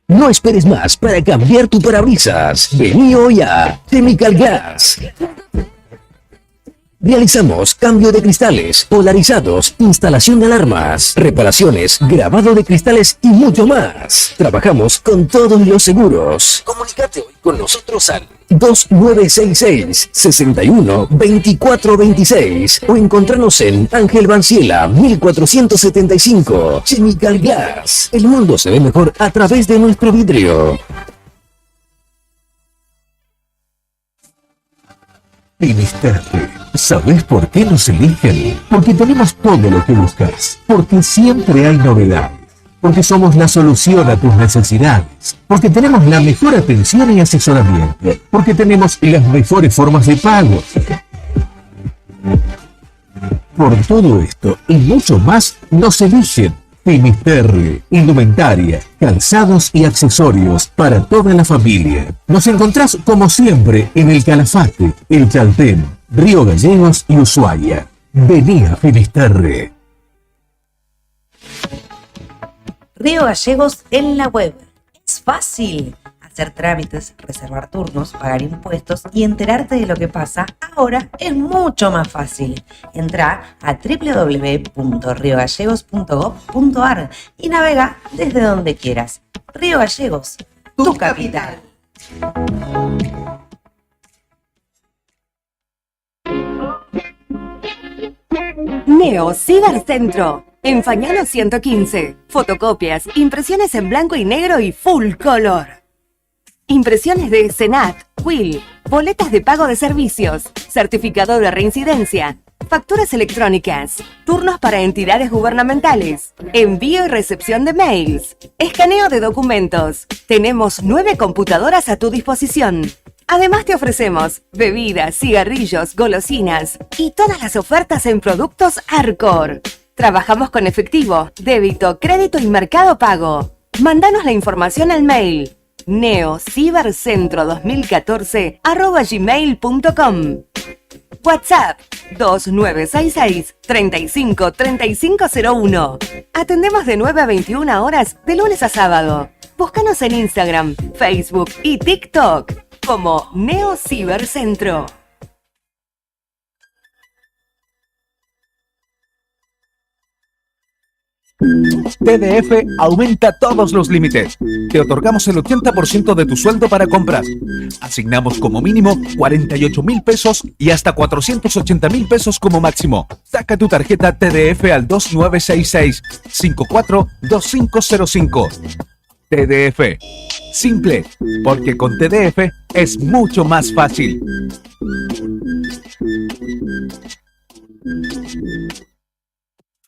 No esperes más para cambiar tu parabrisas. Vení hoy a Chemical Gas. Realizamos cambio de cristales, polarizados, instalación de alarmas, reparaciones, grabado de cristales y mucho más. Trabajamos con todos los seguros. Comunicate hoy con nosotros al 2966-61-2426 o encontranos en Ángel Banciela 1475. Chemical Glass. El mundo se ve mejor a través de nuestro vidrio. Finisterre. ¿Sabes por qué nos eligen? Porque tenemos todo lo que buscas. Porque siempre hay novedades. Porque somos la solución a tus necesidades. Porque tenemos la mejor atención y asesoramiento. Porque tenemos las mejores formas de pago. Por todo esto y mucho más, nos eligen. Finisterre, indumentaria, calzados y accesorios para toda la familia. Nos encontrás como siempre en el Calafate, el Chaltén, Río Gallegos y Ushuaia. Vení a Finisterre. Río Gallegos en la web. Es fácil hacer trámites, reservar turnos, pagar impuestos y enterarte de lo que pasa. Ahora es mucho más fácil. Entra a www.riogallegos.gov.ar y navega desde donde quieras. Río Gallegos, tu capital. Neo Cibercentro. En Fañano 115. Fotocopias, impresiones en blanco y negro y full color. Impresiones de Senat, Quill, boletas de pago de servicios, certificado de reincidencia, facturas electrónicas, turnos para entidades gubernamentales, envío y recepción de mails, escaneo de documentos. Tenemos 9 computadoras a tu disposición. Además te ofrecemos bebidas, cigarrillos, golosinas y todas las ofertas en productos Arcor. Trabajamos con efectivo, débito, crédito y mercado pago. Mándanos la información al mail neocibercentro2014@gmail.com. WhatsApp 2966-353501. Atendemos de 9 a 21 horas de lunes a sábado. Búscanos en Instagram, Facebook y TikTok como Neo Cibercentro. TDF aumenta todos los límites. Te otorgamos el 80% de tu sueldo para compras. Asignamos como mínimo 48.000 pesos y hasta 480.000 pesos como máximo. Saca tu tarjeta TDF al 2966-542505. TDF. Simple, porque con TDF es mucho más fácil.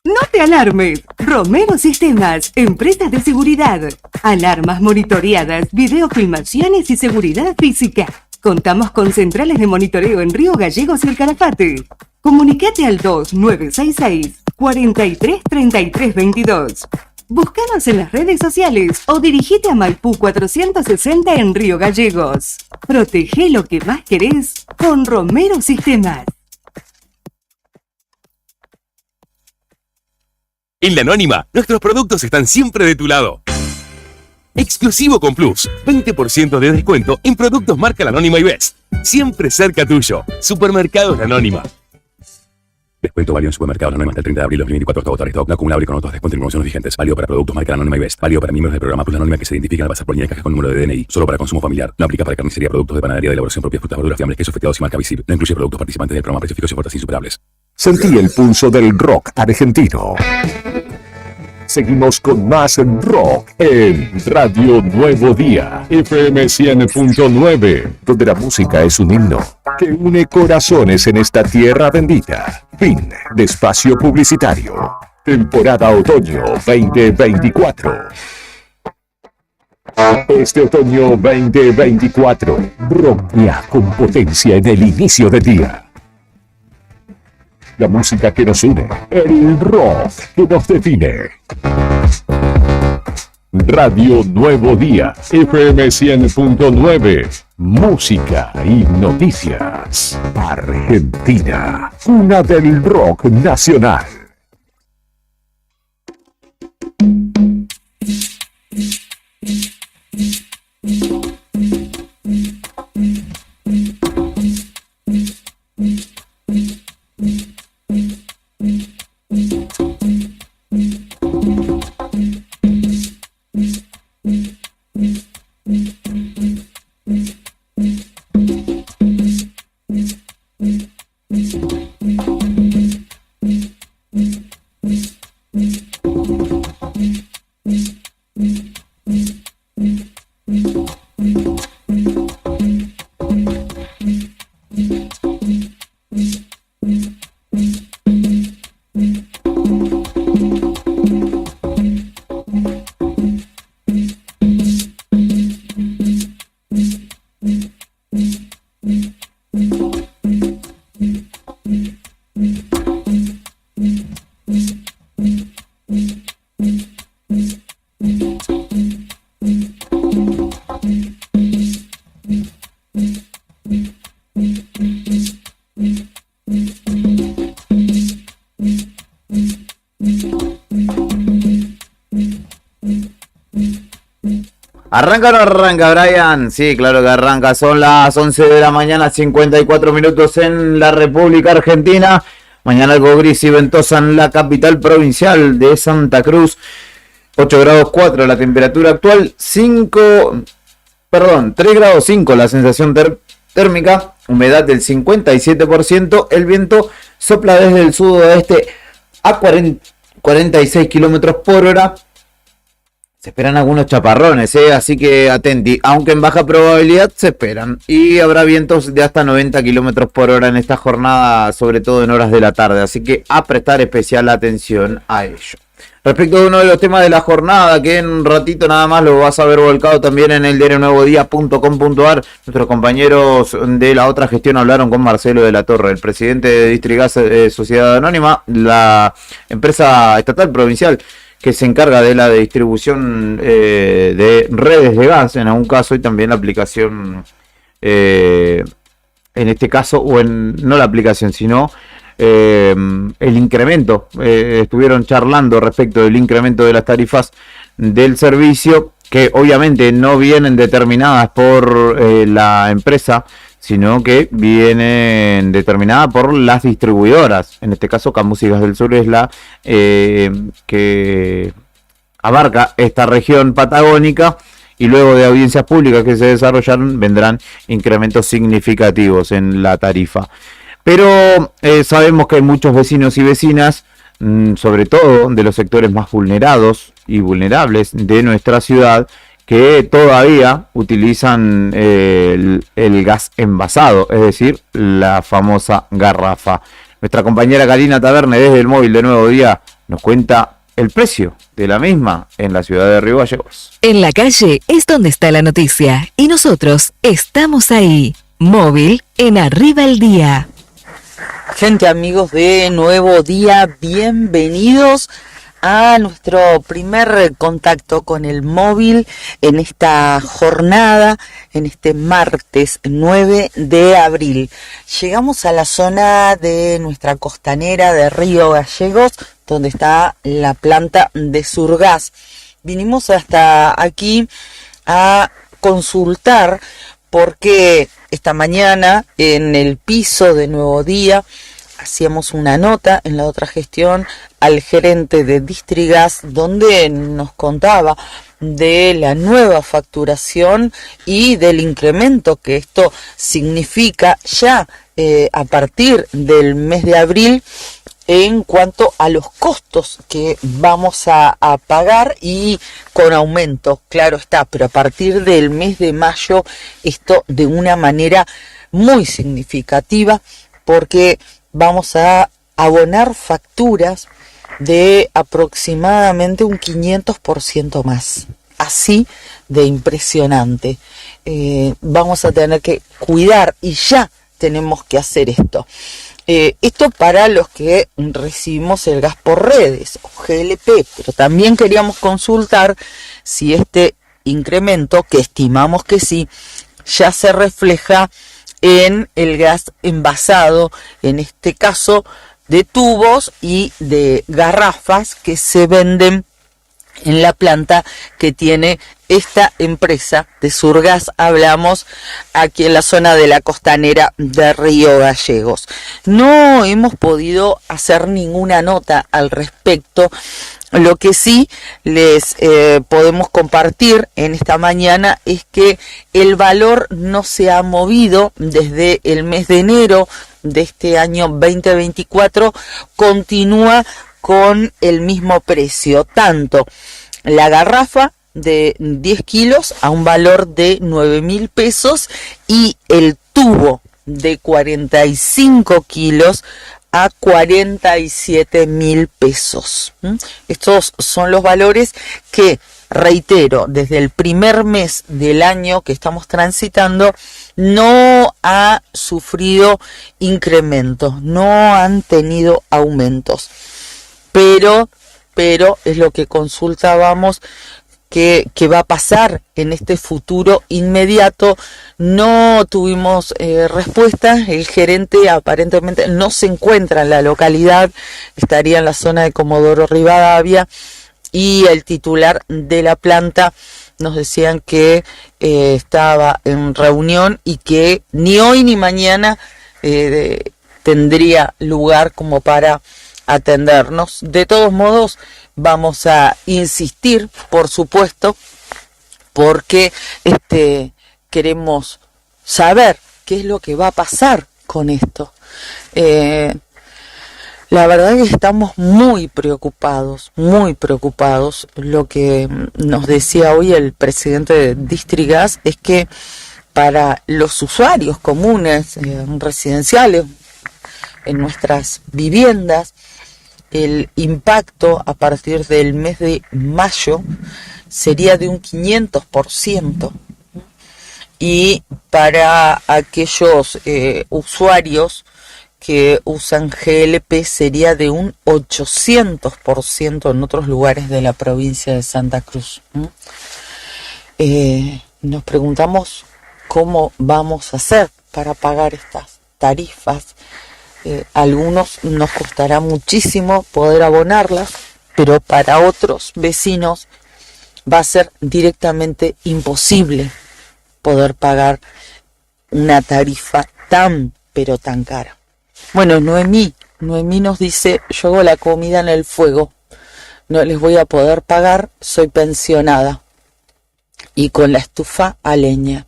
No te alarmes. Romero Sistemas, empresas de seguridad. Alarmas monitoreadas, videofilmaciones y seguridad física. Contamos con centrales de monitoreo en Río Gallegos y el Calafate. Comunicate al 2966-433322. Búscanos en las redes sociales o dirigite a Maipú 460 en Río Gallegos. Protege lo que más querés con Romero Sistemas. En La Anónima, nuestros productos están siempre de tu lado. Exclusivo con Plus, 20% de descuento en productos marca La Anónima y Best. Siempre cerca tuyo. Supermercados La Anónima. Descuento válido en supermercados La Anónima hasta el 30 de abril de 2024 hasta agotar stock. No acumulable con otros descuentos y promociones vigentes. Válido para productos marca La Anónima y Best. Válido para miembros del programa Plus La Anónima que se identifican al pasar por línea de caja con número de DNI. Solo para consumo familiar. No aplica para carnicería, productos de panadería de elaboración propia, frutas, verduras, fiambres, quesos feteados y marca visible. No incluye productos participantes del programa, precios fijos y ofertas insuperables. Sentí el pulso del rock argentino. Seguimos con más rock en Radio Nuevo Día, FM 100.9, donde la música es un himno que une corazones en esta tierra bendita. Fin de espacio publicitario. Temporada otoño 2024. Este otoño 2024, rockea con potencia en el inicio del día. La música que nos une, el rock que nos define. Radio Nuevo Día, FM 100.9, música y noticias. Argentina, cuna del rock nacional. ¿Arranca o no arranca, Brian? Sí, claro que arranca. Son las 11 de la mañana, 54 minutos en la República Argentina. Mañana algo gris y ventosa en la capital provincial de Santa Cruz. 8 grados 4 la temperatura actual. 3 grados 5 la sensación térmica. Humedad del 57%. El viento sopla desde el sudoeste a 46 kilómetros por hora. Se esperan algunos chaparrones, así que atenti, aunque en baja probabilidad se esperan. Y habrá vientos de hasta 90 kilómetros por hora en esta jornada, sobre todo en horas de la tarde. Así que a prestar especial atención a ello. Respecto de uno de los temas de la jornada, que en un ratito nada más lo vas a ver volcado también en el diarionuevodía.com.ar. Nuestros compañeros de la otra gestión hablaron con Marcelo de la Torre, el presidente de Distrigas Sociedad Anónima, la empresa estatal provincial que se encarga de la distribución de redes de gas en algún caso, y también la aplicación, en este caso, no la aplicación, sino el incremento. Estuvieron charlando respecto del incremento de las tarifas del servicio, que obviamente no vienen determinadas por la empresa, sino que vienen determinadas por las distribuidoras. En este caso, Camus y Gas del Sur es la que abarca esta región patagónica, y luego de audiencias públicas que se desarrollaron vendrán incrementos significativos en la tarifa. Pero sabemos que hay muchos vecinos y vecinas, sobre todo de los sectores más vulnerados y vulnerables de nuestra ciudad, que todavía utilizan el gas envasado, es decir, la famosa garrafa. Nuestra compañera Karina Taverne, desde el móvil de Nuevo Día, nos cuenta el precio de la misma en la ciudad de Río Gallegos. En la calle es donde está la noticia y nosotros estamos ahí. Móvil en Arriba el Día. Gente, amigos de Nuevo Día, bienvenidos a nuestro primer contacto con el móvil en esta jornada, en este martes 9 de abril. Llegamos a la zona de nuestra costanera de Río Gallegos, donde está la planta de Surgas. Vinimos hasta aquí a consultar porque esta mañana en el piso de Nuevo Día hacíamos una nota en la otra gestión al gerente de Distrigas, donde nos contaba de la nueva facturación y del incremento que esto significa ya a partir del mes de abril en cuanto a los costos que vamos a pagar, y con aumento, claro está, pero a partir del mes de mayo esto de una manera muy significativa, porque vamos a abonar facturas de aproximadamente un 500% más. así de impresionante. Vamos a tener que cuidar y ya tenemos que hacer esto. Esto para los que recibimos el gas por redes o GLP, pero también queríamos consultar si este incremento, que estimamos que sí, ya se refleja en el gas envasado, en este caso de tubos y de garrafas que se venden en la planta que tiene esta empresa de Surgas. Hablamos aquí en la zona de la costanera de Río Gallegos. No hemos podido hacer ninguna nota al respecto. Lo que sí les podemos compartir en esta mañana es que el valor no se ha movido desde el mes de enero de este año 2024, continúa con el mismo precio, tanto la garrafa de 10 kilos a un valor de 9.000 pesos y el tubo de 45 kilos a 47.000 pesos. Estos son los valores que, reitero, desde el primer mes del año que estamos transitando no ha sufrido incrementos, no han tenido aumentos, pero es lo que consultábamos, que va a pasar en este futuro inmediato. No tuvimos respuesta. El gerente aparentemente no se encuentra en la localidad, estaría en la zona de Comodoro Rivadavia, y el titular de la planta nos decían que estaba en reunión y que ni hoy ni mañana tendría lugar como para atendernos. De todos modos, vamos a insistir, por supuesto, porque queremos saber qué es lo que va a pasar con esto. La verdad es que estamos muy preocupados. Lo que nos decía hoy el presidente de Distrigas es que para los usuarios comunes, residenciales, en nuestras viviendas, el impacto a partir del mes de mayo sería de un 500%, y para aquellos usuarios que usan GLP sería de un 800% en otros lugares de la provincia de Santa Cruz. Nos preguntamos cómo vamos a hacer para pagar estas tarifas. Algunos nos costará muchísimo poder abonarlas, pero para otros vecinos va a ser directamente imposible poder pagar una tarifa tan, pero tan cara. Bueno, Noemí nos dice: yo hago la comida en el fuego, no les voy a poder pagar, soy pensionada, y con la estufa a leña.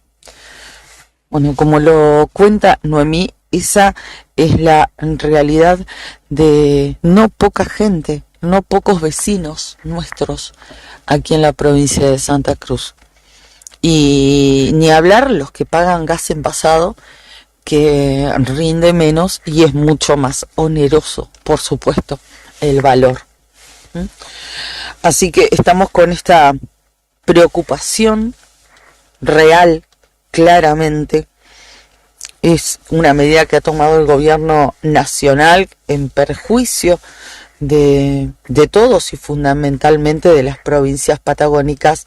Bueno, como lo cuenta Noemí, esa es la realidad de no poca gente, no pocos vecinos nuestros aquí en la provincia de Santa Cruz. Y ni hablar los que pagan gas envasado, que rinde menos y es mucho más oneroso, por supuesto, el valor. Así que estamos con esta preocupación real, claramente. Es una medida que ha tomado el gobierno nacional en perjuicio de todos y fundamentalmente de las provincias patagónicas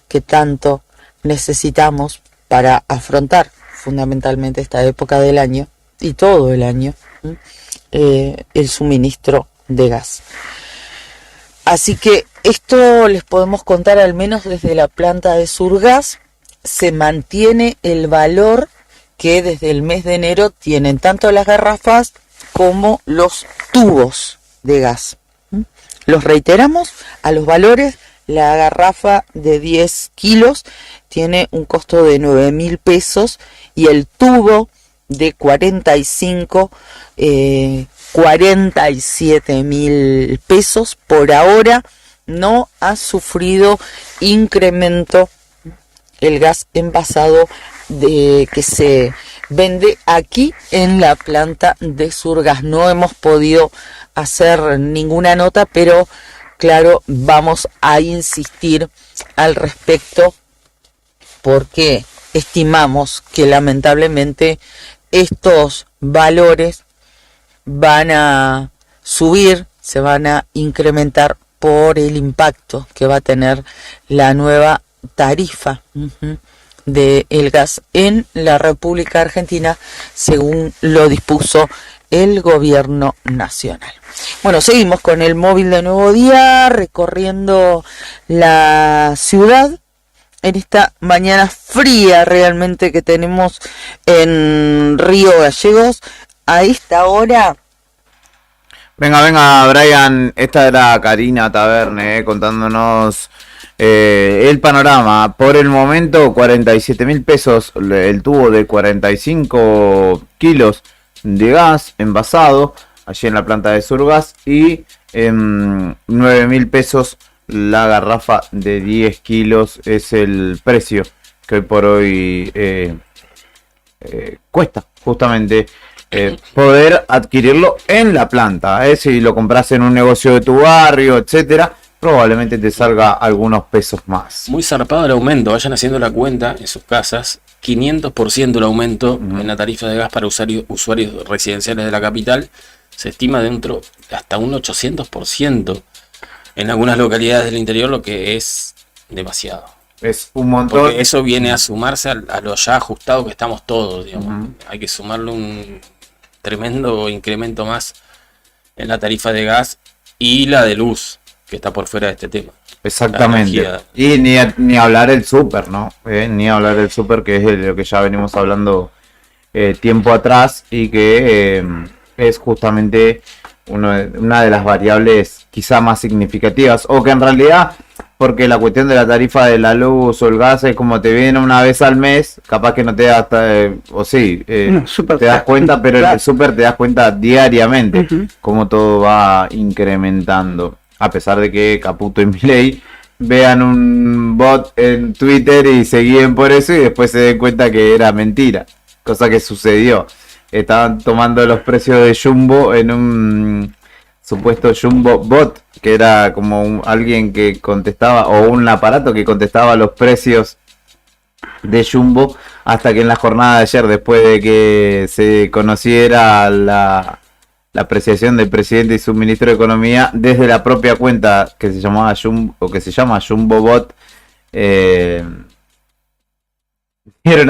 que tanto necesitamos para afrontar fundamentalmente esta época del año y todo el año el suministro de gas. Así que esto les podemos contar, al menos desde la planta de Surgas se mantiene el valor que desde el mes de enero tienen tanto las garrafas como los tubos de gas. Los reiteramos a los valores. La garrafa de 10 kilos tiene un costo de 9.000 pesos y el tubo de 45, 47.000 pesos. Por ahora no ha sufrido incremento el gas envasado que se vende aquí en la planta de Surgas. No hemos podido hacer ninguna nota, pero claro, vamos a insistir al respecto porque estimamos que lamentablemente estos valores van a subir, se van a incrementar por el impacto que va a tener la nueva tarifa del gas en la República Argentina, según lo dispuso el gobierno nacional. Bueno, seguimos con el móvil de Nuevo Día, recorriendo la ciudad en esta mañana fría realmente que tenemos en Río Gallegos. A esta hora... Venga, Brian, esta era Karina Taverne contándonos el panorama. Por el momento, 47.000 pesos el tubo de 45 kilos de gas envasado allí en la planta de Surgas y 9.000 pesos la garrafa de 10 kilos es el precio que hoy por hoy cuesta justamente poder adquirirlo en la planta. Si lo compras en un negocio de tu barrio, etcétera, probablemente te salga algunos pesos más. Muy zarpado el aumento, vayan haciendo la cuenta en sus casas. 500% el aumento en la tarifa de gas para usuarios residenciales de la capital. Se estima dentro hasta un 800% en algunas localidades del interior, lo que es demasiado. Es un montón. Porque eso viene a sumarse a lo ya ajustado que estamos todos, digamos. Hay que sumarle un tremendo incremento más en la tarifa de gas y la de luz, que está por fuera de este tema. Exactamente. Y ni hablar el súper, ¿no? Ni hablar del súper, que es lo que ya venimos hablando tiempo atrás y que es justamente una de las variables quizá más significativas, o que en realidad, porque la cuestión de la tarifa de la luz o el gas es como te viene una vez al mes, capaz que no te das, te das cuenta, pero en el súper te das cuenta diariamente cómo todo va incrementando. A pesar de que Caputo y Milei vean un bot en Twitter y se guíen por eso y después se den cuenta que era mentira, cosa que sucedió. Estaban tomando los precios de Jumbo en un supuesto Jumbo bot, que era como alguien que contestaba, o un aparato que contestaba los precios de Jumbo, hasta que en la jornada de ayer, después de que se conociera la apreciación del presidente y su ministro de Economía, desde la propia cuenta que se llamaba Jumbo, o que se llama Jumbo Bot, dieron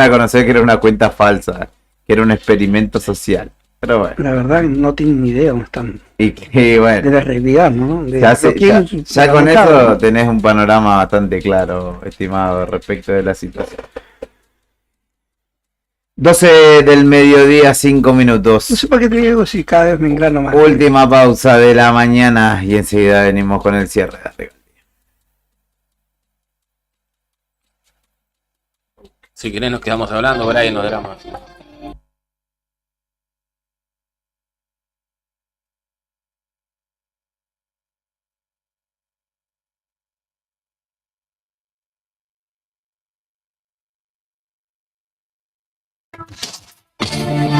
a conocer que era una cuenta falsa, que era un experimento social. Pero bueno. La verdad no tienen ni idea dónde están. Y bueno, de la realidad, ¿no? Ya con eso tenés un panorama bastante claro, estimado, respecto de la situación. 12 del mediodía, 5 minutos. No sé por qué te digo si cada vez me engrano más. Última pausa de la mañana y enseguida venimos con el cierre de arriba. Si querés nos quedamos hablando, Brian, no drama.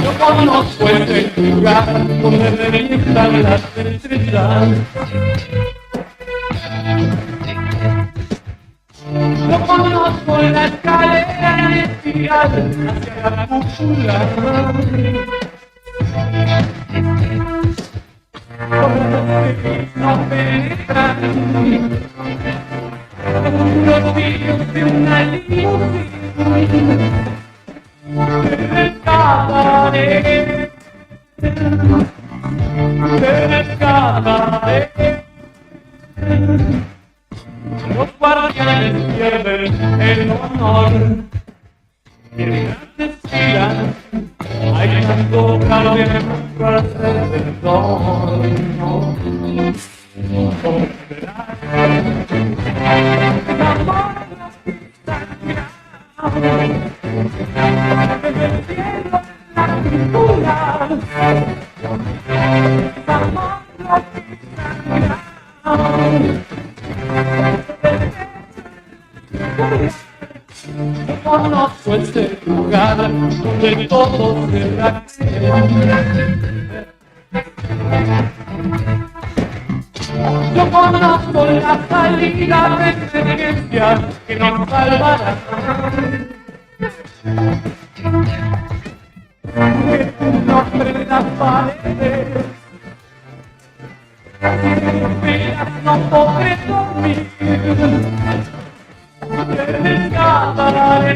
Yo conozco ese lugar donde revientan las estrellas. Yo conozco la escalera en espiral hacia la cúpula. Los días de una limusina. Los guardianes pierden el honor y en las desfilas hay tanto cambio para ser perdón. Yo conozco este lugar donde todo se reacciona. No conozco la salida de emergencia que nos salvará. Que tu nombre en las paredes. Si no podré dormir. Te rescataré.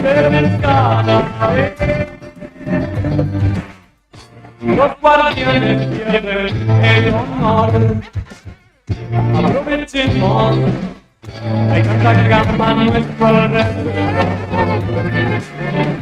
Te rescataré. Los guardianes pierden el honor. Aprovechemos, hay tanta gama a nuestro alrededor. Los guardianes pierden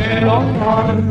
el honor.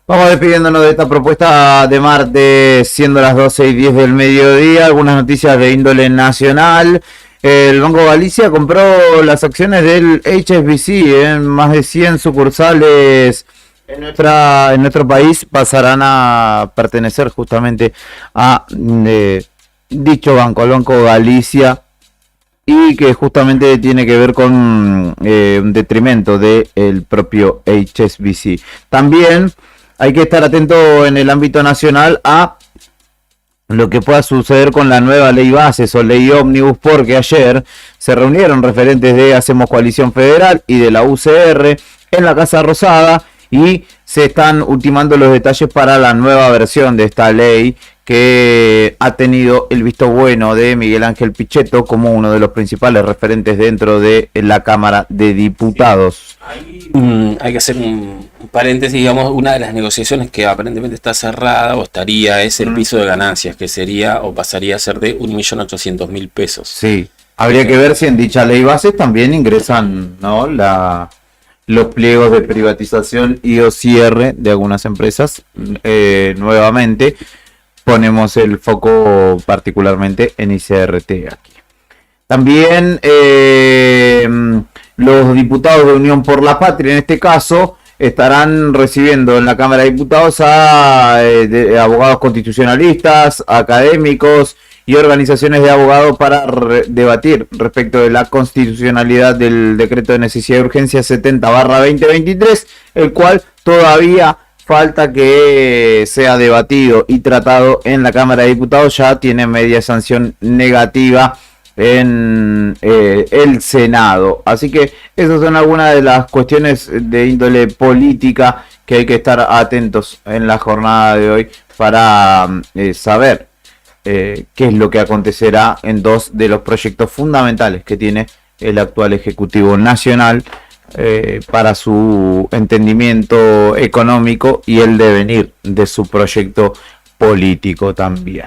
Vamos despidiéndonos de esta propuesta de martes, siendo las 12:10 del mediodía. Algunas noticias de índole nacional. El Banco Galicia compró las acciones del HSBC en más de 100 sucursales en nuestro país. Pasarán a pertenecer justamente a dicho banco, el Banco Galicia, y que justamente tiene que ver con un detrimento del propio HSBC. También hay que estar atento en el ámbito nacional a lo que pueda suceder con la nueva ley bases o ley ómnibus, porque ayer se reunieron referentes de Hacemos Coalición Federal y de la UCR en la Casa Rosada y se están ultimando los detalles para la nueva versión de esta ley, que ha tenido el visto bueno de Miguel Ángel Pichetto como uno de los principales referentes dentro de la Cámara de Diputados. Hay que hacer un paréntesis, digamos, una de las negociaciones que aparentemente está cerrada o estaría es el piso de ganancias, que sería o pasaría a ser de 1.800.000 pesos. Sí, habría que ver si en dicha ley bases también ingresan, ¿no?, los pliegos de privatización y o cierre de algunas empresas. Nuevamente ponemos el foco particularmente en ICRT aquí. También los diputados de Unión por la Patria, en este caso, estarán recibiendo en la Cámara de Diputados a abogados constitucionalistas, académicos y organizaciones de abogados para debatir respecto de la constitucionalidad del decreto de necesidad de urgencia 70/2023, el cual todavía falta que sea debatido y tratado en la Cámara de Diputados. Ya tiene media sanción negativa en el Senado. Así que esas son algunas de las cuestiones de índole política que hay que estar atentos en la jornada de hoy para saber qué es lo que acontecerá en dos de los proyectos fundamentales que tiene el actual Ejecutivo Nacional para su entendimiento económico y el devenir de su proyecto político también.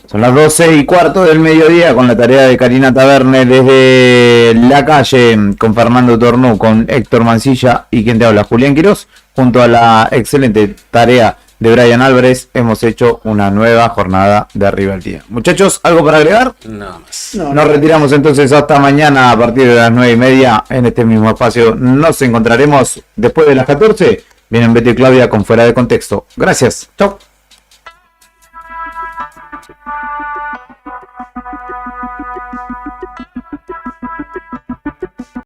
Son las 12:15 del mediodía con la tarea de Karina Taberne desde la calle, con Fernando Tornú, con Héctor Mancilla y quien te habla, Julián Quirós, junto a la excelente tarea de Brian Álvarez. Hemos hecho una nueva jornada de Arriba el Día. Muchachos, ¿algo para agregar? Nada más. Nos retiramos entonces hasta mañana a partir de las 9:30 en este mismo espacio. Nos encontraremos después de las 14. Vienen Beto y Claudia con Fuera de Contexto. Gracias. Chau.